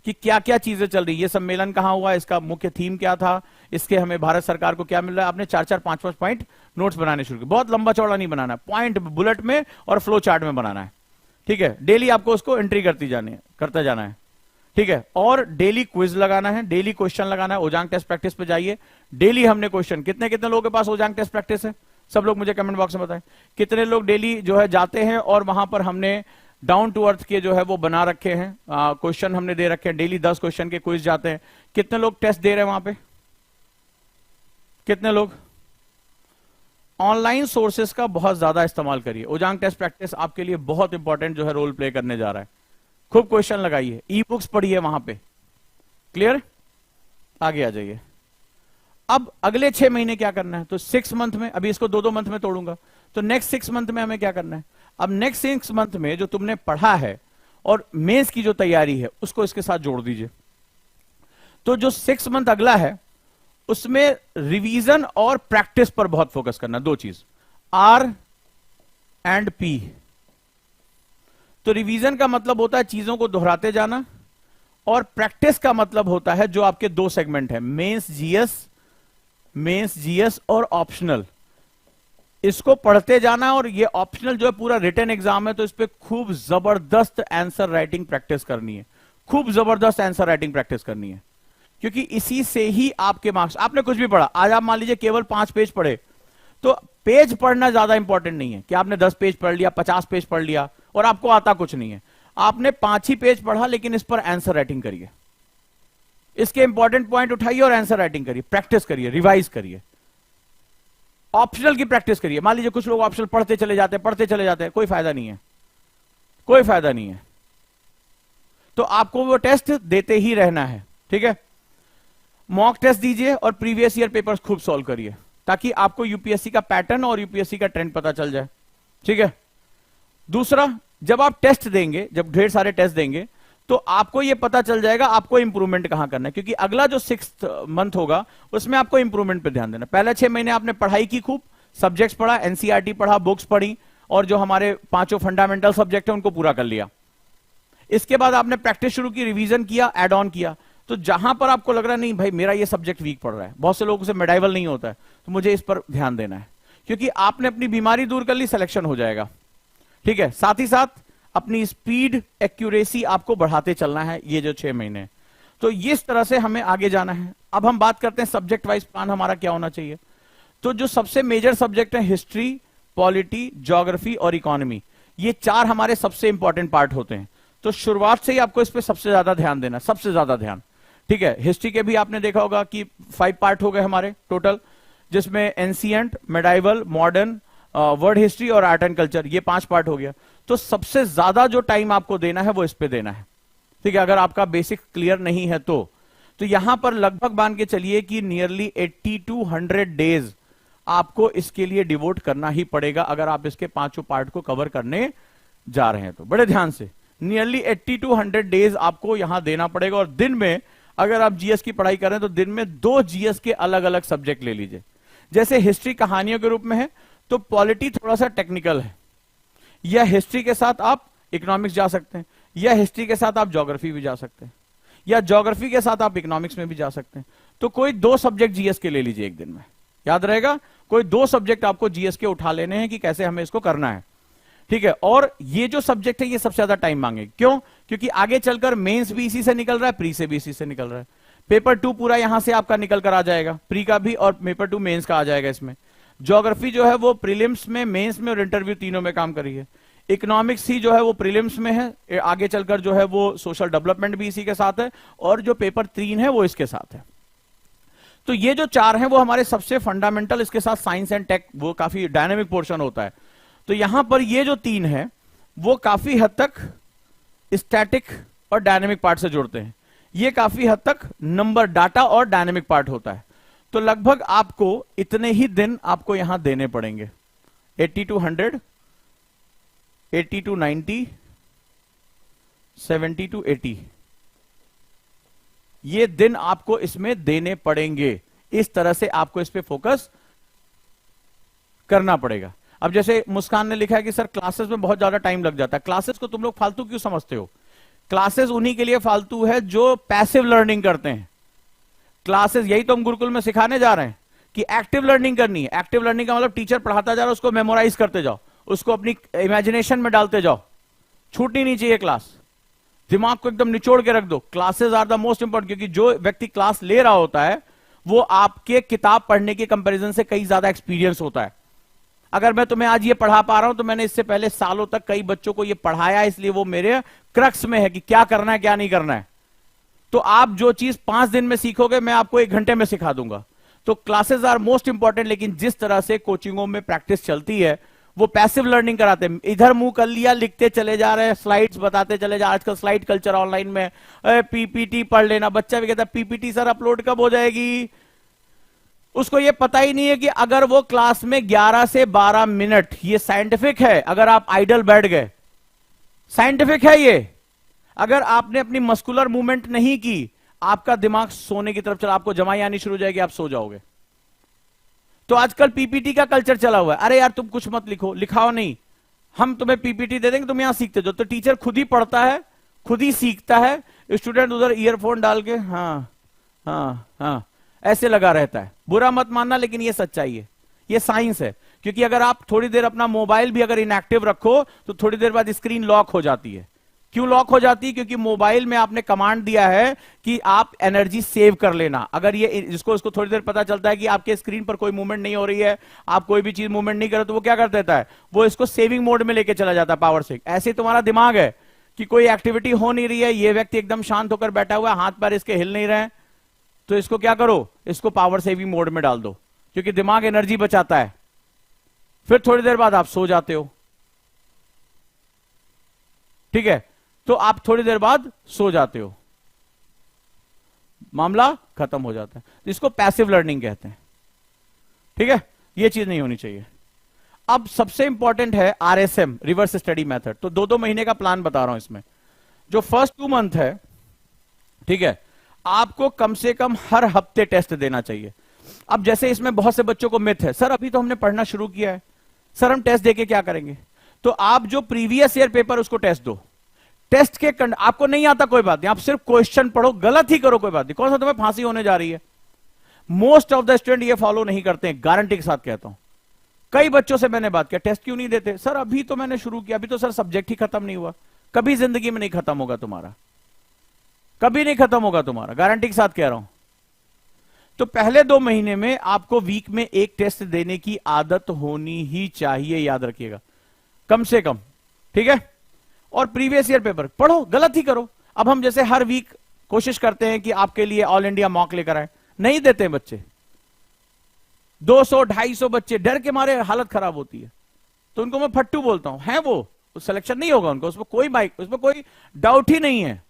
कि क्या क्या चीजें चल रही है, ये सम्मेलन कहां हुआ, इसका मुख्य थीम क्या था, इसके हमें भारत सरकार को क्या मिल रहा है। आपने 4-4, 5-5 पॉइंट नोट्स बनाने शुरू किए। बहुत लंबा चौड़ा नहीं बनाना, पॉइंट बुलेट में और फ्लो चार्ट में बनाना है। ठीक है, डेली आपको उसको एंट्री करता जाना है। ठीक है, और डेली क्विज लगाना है, डेली क्वेश्चन लगाना है। ओजांग टेस्ट प्रैक्टिस पे जाइए, डेली हमने क्वेश्चन, कितने कितने लोगों के पास ओजांग टेस्ट प्रैक्टिस है, सब लोग मुझे कमेंट बॉक्स में बताएं। कितने लोग डेली जो है जाते हैं और वहां पर हमने डाउन टू अर्थ के जो है वो बना रखे हैं, क्वेश्चन हमने दे रखे हैं, डेली 10 क्वेश्चन के क्विज जाते हैं। कितने लोग टेस्ट दे रहे हैं वहां पे? कितने लोग? ऑनलाइन सोर्सेस का बहुत ज्यादा इस्तेमाल करिए। ओजांग टेस्ट प्रैक्टिस आपके लिए बहुत इंपॉर्टेंट जो है रोल प्ले करने जा रहा है। खूब क्वेश्चन लगाइए, ई बुक्स पढ़िए वहां पे। क्लियर? आगे आ जाइए। अब अगले 6 महीने क्या करना है? तो 6 मंथ में, अभी इसको 2-2 मंथ में तोड़ूंगा, तो नेक्स्ट 6 मंथ में हमें क्या करना है? अब नेक्स्ट 6 मंथ में जो तुमने पढ़ा है और मेंस की जो तैयारी है उसको इसके साथ जोड़ दीजिए। तो जो 6 मंथ अगला है उसमें रिवीजन और प्रैक्टिस पर बहुत फोकस करना। 2 चीज, आर एंड पी। तो रिवीजन का मतलब होता है चीजों को दोहराते जाना, और प्रैक्टिस का मतलब होता है जो आपके 2 सेगमेंट है, मेंस जीएस और ऑप्शनल। इसको पढ़ते जाना, और ये ऑप्शनल जो है पूरा रिटन एग्जाम है, तो इस पे खूब जबरदस्त आंसर राइटिंग प्रैक्टिस करनी है। खूब जबरदस्त आंसर राइटिंग प्रैक्टिस करनी है, क्योंकि इसी से ही आपके मार्क्स। आपने कुछ भी पढ़ा, आज आप मान लीजिए केवल 5 पेज पढ़े, तो पेज पढ़ना ज्यादा इंपॉर्टेंट नहीं है कि आपने 10 पेज पढ़ लिया, 50 पेज पढ़ लिया और आपको आता कुछ नहीं है। आपने 5 ही पेज पढ़ा, लेकिन इस पर आंसर राइटिंग करिए, इसके इंपॉर्टेंट पॉइंट उठाइए और आंसर राइटिंग करिए, प्रैक्टिस करिए, रिवाइज करिए। ऑप्शनल की प्रैक्टिस करिए। मान लीजिए कुछ लोग ऑप्शनल पढ़ते चले जाते हैं, कोई फायदा नहीं है, कोई फायदा नहीं है। तो आपको वो टेस्ट देते ही रहना है। ठीक है, मॉक टेस्ट दीजिए और प्रीवियस ईयर पेपर्स खूब सॉल्व करिए, ताकि आपको यूपीएससी का पैटर्न और यूपीएससी का ट्रेंड पता चल जाए। ठीक है, दूसरा, जब आप टेस्ट देंगे, जब ढेर सारे टेस्ट देंगे, तो आपको यह पता चल जाएगा आपको इंप्रूवमेंट कहां करना है, क्योंकि अगला जो 6th मंथ होगा उसमें आपको इंप्रूवमेंट पे ध्यान देना। पहले 6 महीने आपने पढ़ाई की, खूब सब्जेक्ट्स पढ़ा, एनसीईआरटी पढ़ा, बुक्स पढ़ी, और जो हमारे 5 फंडामेंटल सब्जेक्ट है उनको पूरा कर लिया। इसके बाद आपने प्रैक्टिस शुरू की, रिवीजन किया, एड ऑन किया। तो जहां पर आपको लग रहा है नहीं भाई मेरा ये सब्जेक्ट वीक पड़ रहा है, बहुत से लोगों से मेडाइवल नहीं होता है, तो मुझे इस पर ध्यान देना है, क्योंकि आपने अपनी बीमारी दूर कर ली, सिलेक्शन हो जाएगा। ठीक है, साथ ही साथ अपनी स्पीड, एक्यूरेसी आपको बढ़ाते चलना है ये जो 6 महीने। तो इस तरह से हमें आगे जाना है। अब हम बात करते हैं सब्जेक्ट वाइज प्लान हमारा क्या होना चाहिए। तो जो सबसे मेजर सब्जेक्ट है, हिस्ट्री, पॉलिटी, ज्योग्राफी और इकोनॉमी, ये 4 हमारे सबसे इंपॉर्टेंट पार्ट होते हैं। तो शुरुआत से ही आपको इस पर सबसे ज्यादा ध्यान देना, सबसे ज्यादा ध्यान। ठीक है, हिस्ट्री के भी आपने देखा होगा कि 5 पार्ट हो गए हमारे टोटल, जिसमें ancient, medieval, modern, world history और आर्ट एंड कल्चर, ये 5 पार्ट हो गया। तो सबसे ज्यादा जो टाइम आपको देना है वो इस पे देना है। ठीक है, अगर आपका बेसिक क्लियर नहीं है तो यहां पर लगभग मान के चलिए कि नियरली 80 to 100 डेज आपको इसके लिए डिवोट करना ही पड़ेगा, अगर आप इसके 5 पार्ट को कवर करने जा रहे हैं तो। बड़े ध्यान से, नियरली 80 to 100 डेज आपको यहां देना पड़ेगा। और दिन में अगर आप जीएस की पढ़ाई करें तो दिन में 2 जीएस के अलग अलग सब्जेक्ट ले लीजिए। जैसे हिस्ट्री कहानियों के रूप में है, तो पॉलिटी थोड़ा सा टेक्निकल है, या हिस्ट्री के साथ आप इकोनॉमिक्स जा सकते हैं, या हिस्ट्री के साथ आप ज्योग्राफी भी जा सकते हैं, या ज्योग्राफी के साथ आप इकोनॉमिक्स में भी जा सकते हैं। तो कोई 2 सब्जेक्ट जीएस के ले लीजिए एक दिन में। याद रहेगा, कोई 2 सब्जेक्ट आपको जीएस के उठा लेने हैं कि कैसे हमें इसको करना है, ठीक है। और ये जो सब्जेक्ट है ये सबसे ज्यादा टाइम मांगे, क्यों? क्योंकि आगे चलकर मेंस भी इसी से निकल रहा है, प्री से भी इसी से निकल रहा है। पेपर 2 पूरा यहां से आपका निकल कर आ जाएगा, प्री का भी और पेपर 2 मेंस का आ जाएगा इसमें। ज्योग्राफी जो है वो प्रीलिम्स में, मेंस में और इंटरव्यू तीनों में काम करी है। इकोनॉमिक्स ही जो है वो प्रीलिम्स में है, आगे चलकर जो है वो सोशल डेवलपमेंट भी इसी के साथ है, और जो पेपर 3 है वो इसके साथ है। तो ये जो 4 हैं वो हमारे सबसे फंडामेंटल, इसके साथ साइंस एंड टेक वो काफी डायनेमिक पोर्शन होता है। तो यहां पर ये जो 3 है वो काफी हद तक स्टैटिक और डायनेमिक पार्ट से जुड़ते हैं, ये काफी हद तक नंबर, डाटा और डायनेमिक पार्ट होता है। तो लगभग आपको इतने ही दिन आपको यहां देने पड़ेंगे, 80 to 100, 80 to 90, 70 to 80, ये दिन आपको इसमें देने पड़ेंगे। इस तरह से आपको इस पे फोकस करना पड़ेगा। अब जैसे मुस्कान ने लिखा है कि सर क्लासेस में बहुत ज्यादा टाइम लग जाता है। क्लासेस को तुम लोग फालतू क्यों समझते हो? क्लासेस उन्हीं के लिए फालतू है जो पैसिव लर्निंग करते हैं। क्लासेस यही तो हम गुरुकुल में सिखाने जा रहे हैं कि एक्टिव लर्निंग करनी है। एक्टिव लर्निंग का मतलब टीचर पढ़ाता जा रहा है, उसको मेमोराइज करते जाओ, उसको अपनी इमेजिनेशन में डालते जाओ, छूटनी नहीं चाहिए क्लास, दिमाग को एकदम निचोड़ के रख दो। Classes are the most important, क्योंकि जो व्यक्ति क्लास ले रहा होता है वो आपके किताब पढ़ने के कंपैरिजन से कई ज्यादा एक्सपीरियंस होता है। अगर मैं तुम्हें आज ये पढ़ा पा रहा हूं तो मैंने इससे पहले सालों तक कई बच्चों को ये पढ़ाया, इसलिए वो मेरे क्रक्स में है कि क्या करना है क्या नहीं करना है। तो आप जो चीज 5 दिन में सीखोगे मैं आपको 1 घंटे में सिखा दूंगा। तो क्लासेस आर मोस्ट इंपॉर्टेंट, लेकिन जिस तरह से कोचिंगों में प्रैक्टिस चलती है वो पैसिव लर्निंग कराते हैं। इधर मुंह कर लिया, लिखते चले जा रहे हैं, स्लाइड्स बताते चले जा रहे हैं। आजकल स्लाइड कल्चर ऑनलाइन में, पीपीटी पढ़ लेना। बच्चा भी कहता है पीपीटी सर अपलोड कब हो जाएगी? उसको ये पता ही नहीं है कि अगर वो क्लास में 11 से 12 मिनट, ये साइंटिफिक है, अगर आप आइडल बैठ गए, साइंटिफिक है ये, अगर आपने अपनी मस्कुलर मूवमेंट नहीं की, आपका दिमाग सोने की तरफ चला, आपको जमाई आनी शुरू हो जाएगी, आप सो जाओगे। तो आजकल पीपीटी का कल्चर चला हुआ है। अरे यार तुम कुछ मत लिखो, लिखाओ नहीं, हम तुम्हें पीपीटी दे देंगे, तुम यहां सीखते जाओ। तो टीचर खुद ही पढ़ता है, खुद ही सीखता है, स्टूडेंट उधर ईयरफोन डाल के हाँ हाँ हाँ ऐसे लगा रहता है। बुरा मत मानना, लेकिन ये सच्चाई है, ये साइंस है। क्योंकि अगर आप थोड़ी देर अपना मोबाइल भी अगर इनएक्टिव रखो तो थोड़ी देर बाद स्क्रीन लॉक हो जाती है। क्यों लॉक हो जाती है? क्योंकि मोबाइल में आपने कमांड दिया है कि आप एनर्जी सेव कर लेना। अगर ये जिसको इसको थोड़ी देर पता चलता है कि आपके स्क्रीन पर कोई मूवमेंट नहीं हो रही है, आप कोई भी चीज मूवमेंट नहीं कर रहे, तो वो क्या कर देता है, वो इसको सेविंग मोड में लेके चला जाता है, पावर से। ऐसे तुम्हारा दिमाग है कि कोई एक्टिविटी हो नहीं रही है, ये व्यक्ति एकदम शांत होकर बैठा हुआ है, हाथ पैर इसके हिल नहीं रहे, तो इसको क्या करो, इसको पावर सेविंग मोड में डाल दो, क्योंकि दिमाग एनर्जी बचाता है। फिर थोड़ी देर बाद आप सो जाते हो, ठीक है, तो आप थोड़ी देर बाद सो जाते हो, मामला खत्म हो जाता है। तो इसको पैसिव लर्निंग कहते हैं, ठीक है, ये चीज नहीं होनी चाहिए। अब सबसे इंपॉर्टेंट है आरएसएम, रिवर्स स्टडी मेथड। तो 2-2 महीने का प्लान बता रहा हूं इसमें। जो फर्स्ट 2 मंथ है, ठीक है, आपको कम से कम हर हफ्ते टेस्ट देना चाहिए। अब जैसे इसमें बहुत से बच्चों को मिथ है, सर अभी तो हमने पढ़ना शुरू किया है, सर हम टेस्ट देके क्या करेंगे? तो आप जो प्रीवियस ईयर पेपर उसको टेस्ट दो। टेस्ट के आपको नहीं आता कोई बात नहीं, आप सिर्फ क्वेश्चन पढ़ो, गलत ही करो कोई बात नहीं, कौन सा तुम्हें फांसी होने जा रही है? मोस्ट ऑफ द स्टूडेंट ये फॉलो नहीं करते हैं, गारंटी के साथ कहता हूं। कई बच्चों से मैंने बात किया, टेस्ट क्यों नहीं देते? सर अभी तो मैंने शुरू किया, अभी तो सर सब्जेक्ट ही खत्म नहीं हुआ। कभी जिंदगी में नहीं खत्म होगा तुम्हारा, कभी नहीं खत्म होगा तुम्हारा, गारंटी के साथ कह रहा हूं। तो पहले 2 महीने में आपको वीक में 1 टेस्ट देने की आदत होनी ही चाहिए, याद रखिएगा, कम से कम, ठीक है। और प्रीवियस ईयर पेपर पढ़ो, गलत ही करो। अब हम जैसे हर वीक कोशिश करते हैं कि आपके लिए ऑल इंडिया मॉक लेकर आए, नहीं देते हैं बच्चे। 200-250 बच्चे, डर के मारे हालत खराब होती है, तो उनको मैं फट्टू बोलता हूं, है वो सिलेक्शन नहीं होगा उनको, उसमें कोई डाउट ही नहीं है।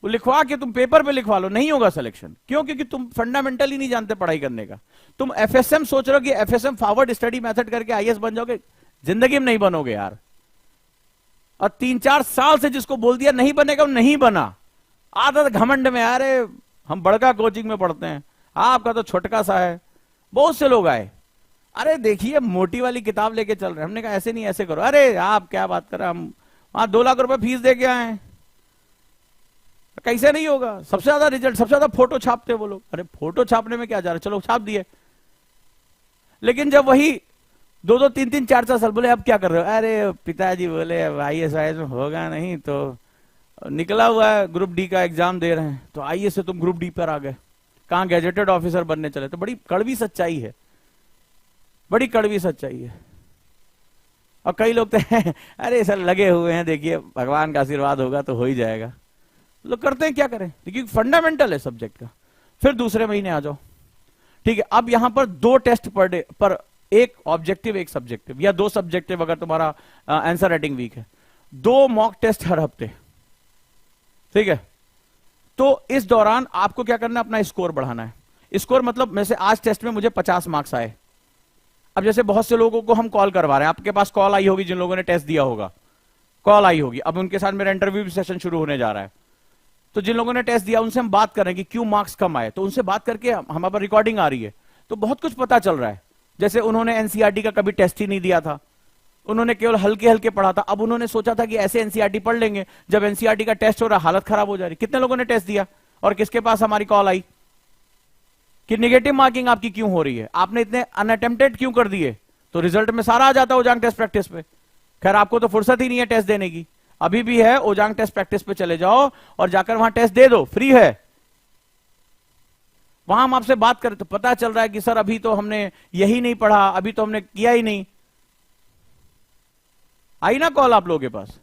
वो लिखवा के तुम पेपर पे लिखवा लो, नहीं होगा सिलेक्शन। क्यों? क्योंकि तुम फंडामेंटल ही नहीं जानते पढ़ाई करने का। तुम एफएसएम सोच रहे हो कि एफएसएम फॉरवर्ड स्टडी मेथड करके आईएएस बन जाओगे, जिंदगी में नहीं बनोगे यार। और 3-4 साल से जिसको बोल दिया नहीं बनेगा, वो नहीं बना। आदत घमंड में, अरे हम बड़का कोचिंग में पढ़ते हैं, आपका तो छोटका सा है। बहुत से लोग आए, अरे देखिए मोटी वाली किताब लेके चल रहे हैं। हमने कहा ऐसे नहीं, ऐसे करो। अरे आप क्या बात कर रहे हैं, हम वहां 2 लाख रुपए फीस दे के आए, कैसे नहीं होगा? सबसे ज्यादा रिजल्ट, सबसे ज्यादा फोटो छापते वो लोग। अरे फोटो छापने में क्या जा रहा है, चलो छाप दिए, लेकिन जब वही 2-2 3-3 4-4 साल, बोले अब क्या कर रहे हो, अरे पिताजी बोले अब IAS में होगा नहीं, तो निकला हुआ है ग्रुप डी का एग्जाम दे रहे हैं, तो IAS से तुम ग्रुप डी पर आ गए, कहां गैजेटेड ऑफिसर बनने चले। तो बड़ी कड़वी सच्चाई है, बड़ी कड़वी सच्चाई है। और कई लोग तो हैं अरे सर लगे हुए हैं, देखिए भगवान का आशीर्वाद होगा तो हो ही जाएगा। लोग करते हैं, क्या करें, क्योंकि फंडामेंटल है सब्जेक्ट का। फिर दूसरे महीने आ जाओ, ठीक है, अब यहां पर 2 टेस्ट पर डे, पर एक ऑब्जेक्टिव एक सब्जेक्टिव, या 2 सब्जेक्टिव अगर तुम्हारा आंसर राइटिंग वीक है, 2 मॉक टेस्ट हर हफ्ते, ठीक है। तो इस दौरान आपको क्या करना है, अपना स्कोर बढ़ाना है। स्कोर मतलब में से आज टेस्ट में मुझे 50 मार्क्स आए, अब जैसे बहुत से लोगों को हम कॉल करवा रहे हैं, आपके पास कॉल आई होगी, जिन लोगों ने टेस्ट दिया होगा कॉल आई होगी, अब उनके साथ मेरा इंटरव्यू सेशन शुरू होने जा रहा है। तो जिन लोगों ने टेस्ट दिया उनसे हम बात कर रहे हैं कि क्यों मार्क्स कम आए, तो उनसे बात करके हमारे पर रिकॉर्डिंग आ रही है, तो बहुत कुछ पता चल रहा है। जैसे उन्होंने एनसीईआरटी का कभी टेस्ट ही नहीं दिया था, उन्होंने केवल हल्के हल्के पढ़ा था, अब उन्होंने सोचा था कि ऐसे एनसीईआरटी पढ़ लेंगे, जब एनसीईआरटी का टेस्ट हो रहा हालत खराब हो जा रही। कितने लोगों ने टेस्ट दिया और किसके पास हमारी कॉल आई कि निगेटिव मार्किंग आपकी क्यों हो रही है, आपने इतने अनअटेम्प्टेड क्यों कर दिए, तो रिजल्ट में सारा आ जाता है ओजांग टेस्ट प्रैक्टिस पे। खैर आपको तो फुर्सत ही नहीं है टेस्ट देने की, अभी भी है, ओजांग टेस्ट प्रैक्टिस पे चले जाओ और जाकर वहां टेस्ट दे दो, फ्री है। वहां हम आपसे बात करें तो पता चल रहा है कि सर अभी तो हमने यही नहीं पढ़ा, अभी तो हमने किया ही नहीं। आई ना कॉल आप लोगों के पास?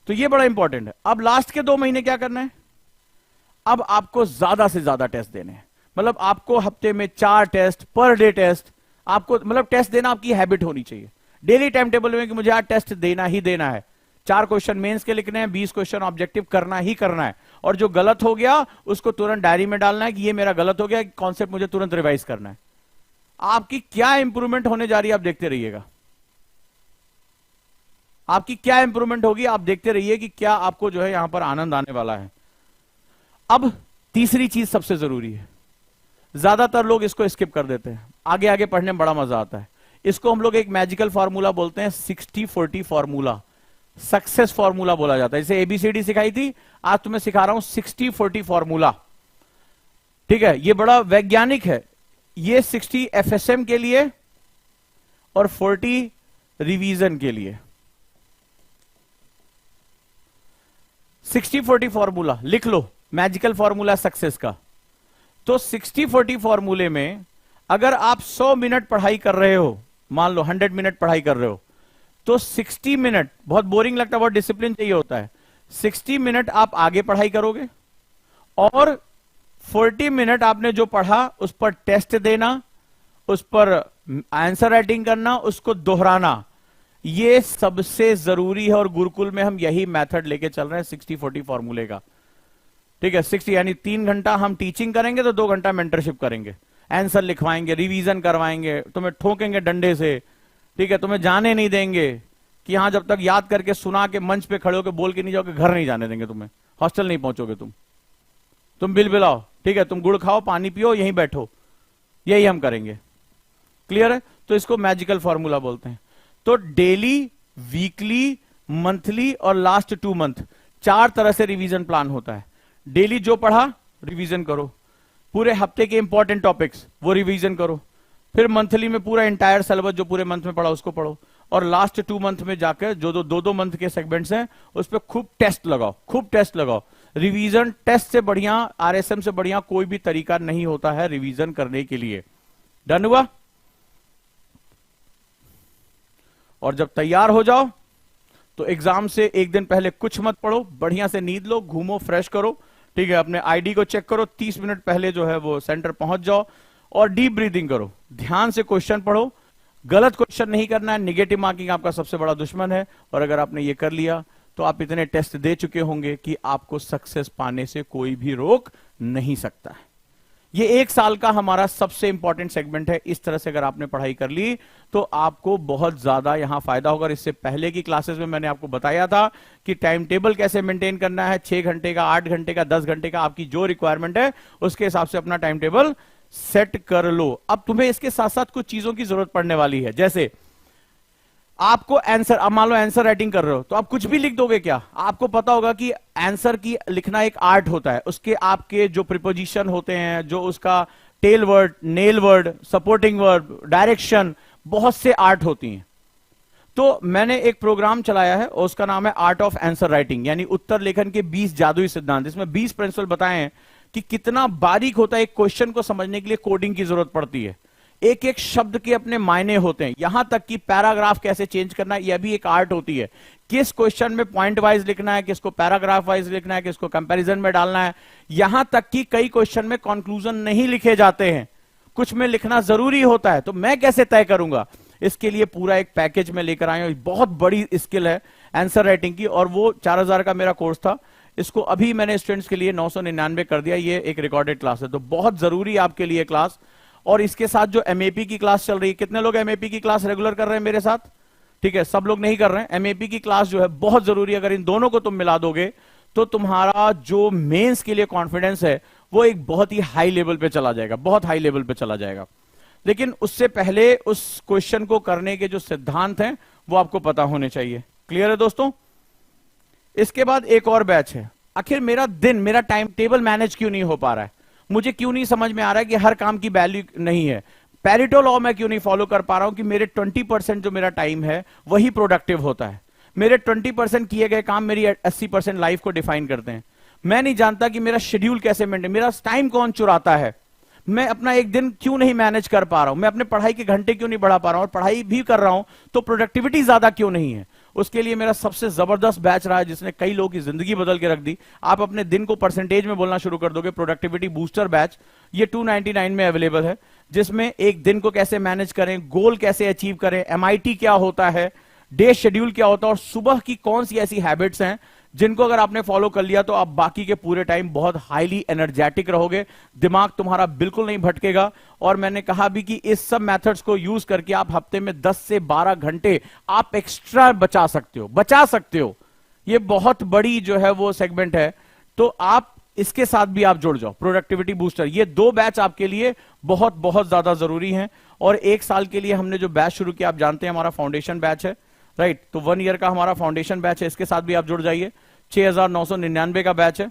तो ये बड़ा इंपॉर्टेंट है। अब लास्ट के 2 महीने क्या करना है, अब आपको ज्यादा से ज्यादा टेस्ट देने हैं, मतलब आपको हफ्ते में 4 टेस्ट पर डे टेस्ट, आपको मतलब टेस्ट देना आपकी हैबिट होनी चाहिए डेली टाइम टेबल में कि मुझे आज टेस्ट देना ही देना है। 4 क्वेश्चन मेंस के लिखने हैं, 20 क्वेश्चन ऑब्जेक्टिव करना ही करना है, और जो गलत हो गया उसको तुरंत डायरी में डालना है कि ये मेरा गलत हो गया, कॉन्सेप्ट मुझे तुरंत रिवाइज करना है। आपकी क्या इंप्रूवमेंट होने जा रही है आप देखते रहिएगा, आपकी क्या इंप्रूवमेंट होगी आप देखते रहिए कि क्या आपको जो है यहां पर आनंद आने वाला है। अब तीसरी चीज सबसे जरूरी है, ज्यादातर लोग इसको स्किप कर देते हैं, आगे आगे पढ़ने में बड़ा मजा आता है। इसको हम लोग एक मैजिकल फार्मूला बोलते हैं, 60-40 फार्मूला, सक्सेस फार्मूला बोला जाता है। जैसे ABCD सिखाई थी, आज तुम्हें सिखा रहा हूं 60-40 फार्मूला, ठीक है। ये बड़ा वैज्ञानिक है, ये 60 FSM के लिए और 40 रिवीजन के लिए। 60-40 फार्मूला लिख लो, मैजिकल फार्मूला सक्सेस का। तो 60-40 फार्मूले में अगर आप 100 मिनट पढ़ाई कर रहे हो, मान लो 100 मिनट पढ़ाई कर रहे हो, तो 60 मिनट, बहुत बोरिंग लगता है, बहुत डिसिप्लिन चाहिए होता है, 60 मिनट आप आगे पढ़ाई करोगे और 40 मिनट आपने जो पढ़ा उस पर टेस्ट देना, उस पर आंसर राइटिंग करना, उसको दोहराना, ये सबसे जरूरी है। और गुरुकुल में हम यही मेथड लेके चल रहे हैं 60-40 फॉर्मूले का, ठीक है। 60 यानी 3 घंटा हम टीचिंग करेंगे तो 2 घंटा मेंटरशिप करेंगे, आंसर लिखवाएंगे, रिवीजन करवाएंगे, तुम्हें ठोकेंगे डंडे से, ठीक है, तुम्हें जाने नहीं देंगे कि हाँ जब तक याद करके सुना के मंच पे खड़े होकर बोल के नहीं जाओगे, घर नहीं जाने देंगे, तुम्हें हॉस्टल नहीं पहुंचोगे, तुम बिल बिलाओ, ठीक है, तुम गुड़ खाओ, पानी पियो, यहीं बैठो, यही हम करेंगे। क्लियर है? तो इसको मैजिकल फॉर्मूला बोलते हैं। तो डेली, वीकली, मंथली और लास्ट 2 मंथ 4 तरह से रिवीजन प्लान होता है। डेली जो पढ़ा रिवीजन करो, पूरे हफ्ते के इंपॉर्टेंट टॉपिक्स वो रिवीजन करो, फिर मंथली में पूरा इंटायर सिलेबस जो पूरे मंथ में पढ़ा उसको पढ़ो, और लास्ट 2 मंथ में जाकर जो 2-2 मंथ के सेगमेंट्स हैं उस पर खूब टेस्ट लगाओ, खूब टेस्ट लगाओ। रिवीजन टेस्ट से बढ़िया, RSM से बढ़िया कोई भी तरीका नहीं होता है रिवीजन करने के लिए। डन हुआ? और जब तैयार हो जाओ तो एग्जाम से 1 दिन पहले कुछ मत पढ़ो, बढ़िया से नींद लो, घूमो, फ्रेश करो, ठीक है, अपने ID को चेक करो, 30 मिनट पहले जो है वो सेंटर पहुंच जाओ और डीप ब्रीदिंग करो, ध्यान से क्वेश्चन पढ़ो, गलत क्वेश्चन नहीं करना है। निगेटिव मार्किंग आपका सबसे बड़ा दुश्मन है, और अगर आपने ये कर लिया तो आप इतने टेस्ट दे चुके होंगे कि आपको सक्सेस पाने से कोई भी रोक नहीं सकता है। ये 1 साल का हमारा सबसे इंपॉर्टेंट सेगमेंट है। इस तरह से अगर आपने पढ़ाई कर ली तो आपको बहुत ज्यादा यहां फायदा होगा। इससे पहले की क्लासेस में मैंने आपको बताया था कि टाइम टेबल कैसे मेंटेन करना है, 6 घंटे का, 8 घंटे का, 10 घंटे का, आपकी जो रिक्वायरमेंट है उसके हिसाब से अपना टाइम टेबल सेट कर लो। अब तुम्हें इसके साथ साथ कुछ चीजों की जरूरत पड़ने वाली है, जैसे आपको आंसर, अब मान लो आंसर राइटिंग कर रहे हो तो आप कुछ भी लिख दोगे क्या? आपको पता होगा कि आंसर की लिखना एक आर्ट होता है, उसके आपके जो प्रिपोजिशन होते हैं, जो उसका tail word, nail word, supporting word, direction, बहुत से आर्ट होती हैं। तो मैंने एक प्रोग्राम चलाया है और उसका नाम है आर्ट ऑफ आंसर राइटिंग, यानी उत्तर लेखन के 20 जादुई सिद्धांत। इसमें 20 प्रिंसिपल बताए हैं कि कितना बारीक होता है। एक क्वेश्चन को समझने के लिए कोडिंग की जरूरत पड़ती है, एक एक शब्द के अपने मायने होते हैं, यहां तक कि पैराग्राफ कैसे चेंज करना है यह भी एक आर्ट होती है। किस क्वेश्चन में पॉइंट वाइज लिखना है, किसको पैराग्राफ वाइज लिखना है, किसको कंपैरिजन में डालना है। यहां तक कि कई क्वेश्चन में कंक्लूजन नहीं लिखे जाते हैं, कुछ में लिखना जरूरी होता है। तो मैं कैसे तय करूंगा? इसके लिए पूरा एक पैकेज में लेकर आए हूं। बहुत बड़ी स्किल है आंसर राइटिंग की, और वो 4000 का मेरा कोर्स था। इसको अभी मैंने स्टूडेंट्स के लिए 999 कर दिया। ये एक रिकॉर्डेड क्लास है, तो बहुत जरूरी है आपके लिए क्लास। और इसके साथ जो एमएपी की क्लास चल रही है, कितने लोग एमएपी की क्लास रेगुलर कर रहे हैं मेरे साथ? ठीक है, सब लोग नहीं कर रहे हैं। एमएपी की क्लास जो है बहुत जरूरी है। अगर इन दोनों को तुम मिला दोगे तो तुम्हारा जो मेंस के लिए कॉन्फिडेंस है वो एक बहुत ही हाई लेवल पे चला जाएगा, बहुत हाई लेवल पे चला जाएगा। लेकिन उससे पहले उस क्वेश्चन को करने के जो सिद्धांत हैं वो आपको पता होने चाहिए। क्लियर है दोस्तों? इसके बाद एक और बैच है। आखिर मेरा दिन, मेरा टाइम टेबल मैनेज क्यों नहीं हो पा रहा है? मुझे क्यों नहीं समझ में आ रहा है कि हर काम की वैल्यू नहीं है? पेरेटो लॉ मैं क्यों नहीं फॉलो कर पा रहा हूं कि मेरे 20% जो मेरा टाइम है वही प्रोडक्टिव होता है। मेरे 20% किए गए काम मेरी 80% लाइफ को डिफाइन करते हैं। मैं नहीं जानता कि मेरा शेड्यूल कैसे मेंटेन, मेरा टाइम कौन चुराता है, मैं अपना एक दिन क्यों नहीं मैनेज कर पा रहा हूं, मैं अपने पढ़ाई के घंटे क्यों नहीं बढ़ा पा रहा हूं, और पढ़ाई भी कर रहा हूं तो प्रोडक्टिविटी ज्यादा क्यों नहीं है। उसके लिए मेरा सबसे जबरदस्त बैच रहा है जिसने कई लोगों की जिंदगी बदल के रख दी। आप अपने दिन को परसेंटेज में बोलना शुरू कर दोगे। प्रोडक्टिविटी बूस्टर बैच, ये 299 में अवेलेबल है, जिसमें एक दिन को कैसे मैनेज करें, गोल कैसे अचीव करें, एमआईटी क्या होता है, डे शेड्यूल क्या होता है, और सुबह की कौन सी ऐसी हैबिट्स हैं जिनको अगर आपने फॉलो कर लिया तो आप बाकी के पूरे टाइम बहुत हाईली एनर्जेटिक रहोगे, दिमाग तुम्हारा बिल्कुल नहीं भटकेगा। और मैंने कहा भी कि इस सब मेथड्स को यूज करके आप हफ्ते में 10 से 12 घंटे आप एक्स्ट्रा बचा सकते हो। ये बहुत बड़ी जो है वो सेगमेंट है, तो आप इसके साथ भी आप जुड़ जाओ। प्रोडक्टिविटी बूस्टर, ये 2 बैच आपके लिए बहुत बहुत ज्यादा जरूरी हैं। और 1 साल के लिए हमने जो बैच शुरू किया, आप जानते हैं हमारा फाउंडेशन बैच है, राइट? तो 1 ईयर का हमारा फाउंडेशन बैच है, इसके साथ भी आप जुड़ जाइए। 6999 का बैच है।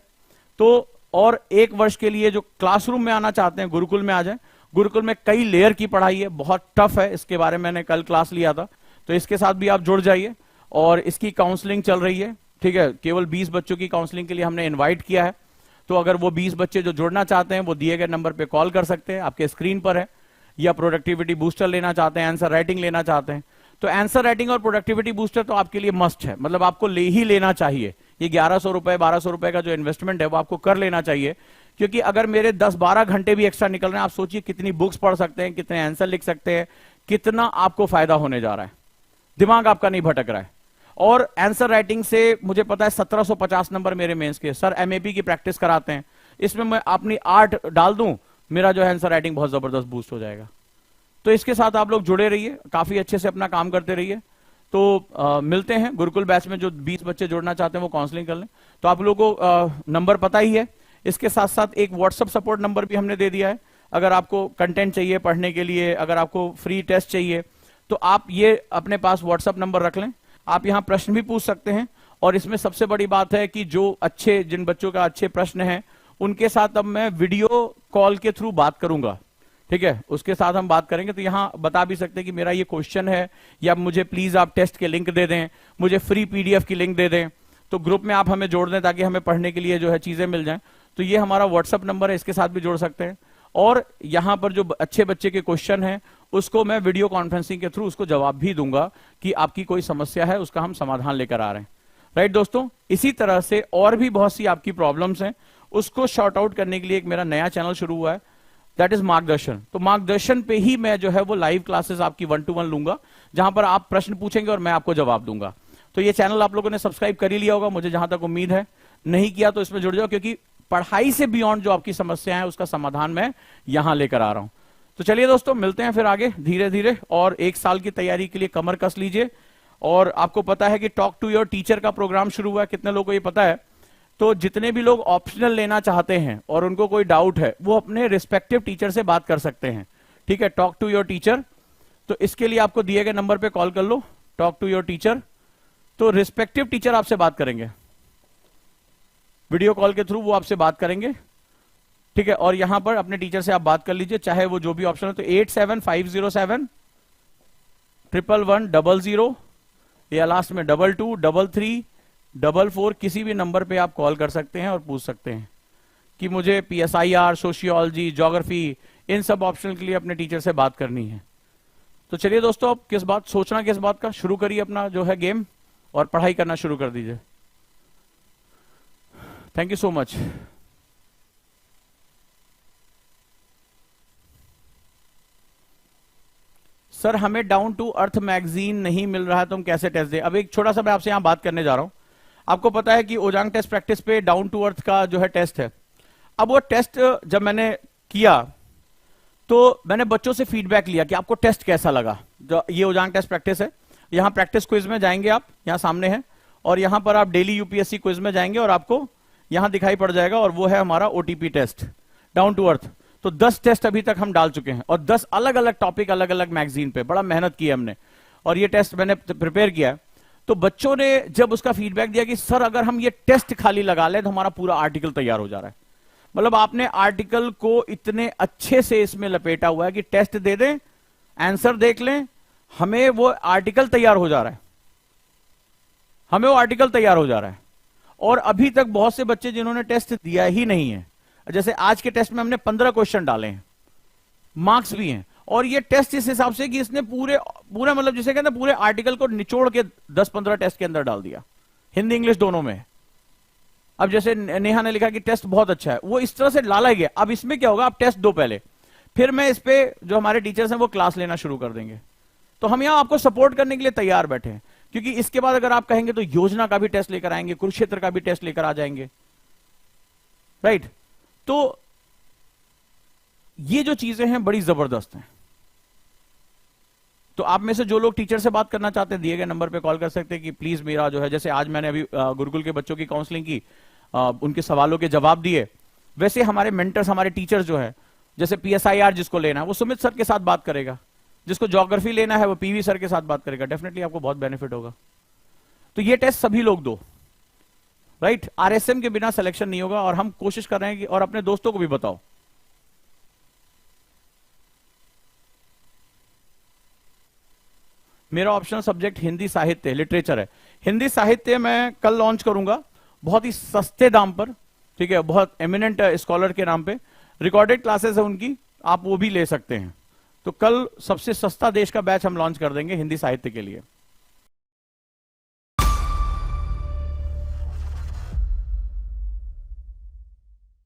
तो और 1 वर्ष के लिए जो क्लासरूम में आना चाहते हैं गुरुकुल में आ जाएं। गुरुकुल में कई लेयर की पढ़ाई है, बहुत टफ है, इसके बारे में मैंने कल क्लास लिया था, तो इसके साथ भी आप जुड़ जाइए। और इसकी काउंसलिंग चल रही है, ठीक है? केवल 20 बच्चों की काउंसलिंग के लिए हमने इन्वाइट किया है। तो अगर वो 20 बच्चे जो जुड़ना चाहते हैं वो दिए गए नंबर पर कॉल कर सकते हैं, आपके स्क्रीन पर है। या प्रोडक्टिविटी बूस्टर लेना चाहते हैं, आंसर राइटिंग लेना चाहते हैं, तो आंसर राइटिंग और प्रोडक्टिविटी बूस्टर तो आपके लिए मस्ट है, मतलब आपको ले ही लेना चाहिए। ये 1100 रुपए 1200 रुपए का जो इन्वेस्टमेंट है वो आपको कर लेना चाहिए। क्योंकि अगर मेरे 10-12 घंटे भी एक्स्ट्रा निकल रहे हैं, आप सोचिए कितनी बुक्स पढ़ सकते हैं, कितने आंसर लिख सकते हैं, कितना आपको फायदा होने जा रहा है, दिमाग आपका नहीं भटक रहा है। और आंसर राइटिंग से मुझे पता है 1750 नंबर मेरे मेंस के। सर एमएपी की प्रैक्टिस कराते हैं, इसमें मैं अपनी आर्ट डाल दूं, मेरा जो है आंसर राइटिंग बहुत जबरदस्त बूस्ट हो जाएगा। तो इसके साथ आप लोग जुड़े रहिए, काफी अच्छे से अपना काम करते रहिए। तो मिलते हैं गुरुकुल बैच में। जो 20 बच्चे जुड़ना चाहते हैं वो काउंसलिंग कर लें। तो आप लोगों को नंबर पता ही है। इसके साथ साथ एक व्हाट्सएप सपोर्ट नंबर भी हमने दे दिया है। अगर आपको कंटेंट चाहिए पढ़ने के लिए, अगर आपको फ्री टेस्ट चाहिए, तो आप ये अपने पास व्हाट्सएप नंबर रख लें। आप यहाँ प्रश्न भी पूछ सकते हैं। और इसमें सबसे बड़ी बात है कि जिन बच्चों का अच्छे प्रश्न हैं उनके साथ अब मैं वीडियो कॉल के थ्रू बात करूंगा, ठीक है? उसके साथ हम बात करेंगे। तो यहां बता भी सकते हैं कि मेरा ये क्वेश्चन है, या मुझे प्लीज आप टेस्ट के लिंक दे दें, मुझे फ्री पीडीएफ की लिंक दे दें। तो ग्रुप में आप हमें जोड़ दें ताकि हमें पढ़ने के लिए जो है चीजें मिल जाएं। तो ये हमारा व्हाट्सएप नंबर है, इसके साथ भी जोड़ सकते हैं। और यहां पर जो अच्छे बच्चे के क्वेश्चन है उसको मैं वीडियो कॉन्फ्रेंसिंग के थ्रू उसको जवाब भी दूंगा कि आपकी कोई समस्या है उसका हम समाधान लेकर आ रहे हैं, राइट दोस्तों? इसी तरह से और भी बहुत सी आपकी प्रॉब्लम्स हैं, उसको शॉर्ट आउट करने के लिए एक मेरा नया चैनल शुरू हुआ है, दैट इज मार्गदर्शन। तो मार्गदर्शन पे ही मैं जो है वो लाइव क्लासेस आपकी 1-to-1 लूंगा, जहां पर आप प्रश्न पूछेंगे और मैं आपको जवाब दूंगा। तो ये चैनल आप लोगों ने सब्सक्राइब कर ही लिया होगा, मुझे जहां तक उम्मीद है। नहीं किया तो इसमें जुड़ जाओ, क्योंकि पढ़ाई से बियॉन्ड जो आपकी समस्या है उसका समाधान मैं यहां लेकर आ रहा हूं। तो चलिए दोस्तों, मिलते हैं फिर आगे धीरे धीरे। और 1 साल की तैयारी के लिए कमर कस लीजिए। और आपको पता है कि टॉक टू योर टीचर का प्रोग्राम शुरू हुआ है, कितने लोगों को ये पता है? तो जितने भी लोग ऑप्शनल लेना चाहते हैं और उनको कोई डाउट है वो अपने रिस्पेक्टिव टीचर से बात कर सकते हैं, ठीक है? Talk to your teacher. तो इसके लिए आपको दिए गए नंबर पे कॉल कर लो, टॉक टू योर टीचर। तो रिस्पेक्टिव टीचर आपसे बात करेंगे, वीडियो कॉल के थ्रू वो आपसे बात करेंगे, ठीक है। और यहां पर अपने टीचर से आप बात कर लीजिए, चाहे वो जो भी ऑप्शन है। तो 8750711100 या लास्ट में 223344 किसी भी नंबर पे आप कॉल कर सकते हैं और पूछ सकते हैं कि मुझे PSIR, सोशियोलॉजी, ज्योग्राफी, इन सब ऑप्शन के लिए अपने टीचर से बात करनी है। तो चलिए दोस्तों, अब किस बात सोचना, किस बात का, शुरू करिए अपना जो है गेम और पढ़ाई करना शुरू कर दीजिए। Thank you so much. Sir हमें डाउन टू अर्थ मैगजीन नहीं मिल रहा है तो हम कैसे टेस्ट दें? अब एक छोटा सा मैं आपसे यहां बात करने जा रहा हूं। आपको पता है कि ओजांग टेस्ट प्रैक्टिस पे डाउन टू अर्थ का जो है टेस्ट है। अब वो टेस्ट जब मैंने किया तो मैंने बच्चों से फीडबैक लिया कि आपको टेस्ट कैसा लगा। जो ये ओजांग टेस्ट प्रैक्टिस है, यहां प्रैक्टिस क्विज में जाएंगे आप, यहां सामने है, और यहां पर आप डेली यूपीएससी क्विज में जाएंगे और आपको यहां दिखाई पड़ जाएगा, और वो है हमारा OTP test down to earth. तो 10 टेस्ट अभी तक हम डाल चुके हैं और 10 अलग अलग टॉपिक, अलग अलग मैगजीन पे, बड़ा मेहनत की है हमने और ये टेस्ट मैंने प्रिपेयर किया। तो बच्चों ने जब उसका फीडबैक दिया कि सर अगर हम ये टेस्ट खाली लगा लें तो हमारा पूरा आर्टिकल तैयार हो जा रहा है। मतलब आपने आर्टिकल को इतने अच्छे से इसमें लपेटा हुआ है कि टेस्ट दे दें, आंसर देख लें, हमें वो आर्टिकल तैयार हो जा रहा है, हमें वो आर्टिकल तैयार हो जा रहा है। और अभी तक बहुत से बच्चे जिन्होंने टेस्ट दिया ही नहीं है, जैसे आज के टेस्ट में हमने 15 क्वेश्चन डाले हैं, मार्क्स भी हैं, और ये टेस्ट इस हिसाब से कि इसने पूरे मतलब जिसे कहते हैं पूरे आर्टिकल को निचोड़ के 10-15 टेस्ट के अंदर डाल दिया, हिंदी इंग्लिश दोनों में। अब जैसे नेहा ने लिखा कि टेस्ट बहुत अच्छा है, वो इस तरह से डाला गया। अब इसमें क्या होगा, आप टेस्ट दो पहले, फिर मैं इस पे जो हमारे टीचर्स हैं वो क्लास लेना शुरू कर देंगे। तो हम यहां आपको सपोर्ट करने के लिए तैयार बैठे हैं, क्योंकि इसके बाद अगर आप कहेंगे तो योजना का भी टेस्ट लेकर आएंगे, कुरुक्षेत्र का भी टेस्ट लेकर आ जाएंगे, राइट। तो ये जो चीजें हैं बड़ी जबरदस्त हैं। तो आप में से जो लोग टीचर से बात करना चाहते हैं, दिए गए नंबर पे कॉल कर सकते हैं कि प्लीज मेरा जो है, जैसे आज मैंने अभी गुरुकुल के बच्चों की काउंसलिंग की, उनके सवालों के जवाब दिए, वैसे हमारे मेंटर्स, हमारे टीचर्स जो है, जैसे PSIR जिसको लेना है वो सुमित सर के साथ बात करेगा, जिसको ज्योग्राफी लेना है वो PV सर के साथ बात करेगा। डेफिनेटली आपको बहुत बेनिफिट होगा। तो ये टेस्ट सभी लोग दो, राइट। RSM के बिना सिलेक्शन नहीं होगा, और हम कोशिश कर रहे हैं कि, और अपने दोस्तों को भी बताओ। मेरा ऑप्शनल सब्जेक्ट हिंदी साहित्य, लिटरेचर है। हिंदी साहित्य मैं कल लॉन्च करूंगा बहुत ही सस्ते दाम पर, ठीक है, बहुत एमिनेंट स्कॉलर के नाम पे। रिकॉर्डेड क्लासेस है उनकी, आप वो भी ले सकते हैं। तो कल सबसे सस्ता देश का बैच हम लॉन्च कर देंगे हिंदी साहित्य के लिए।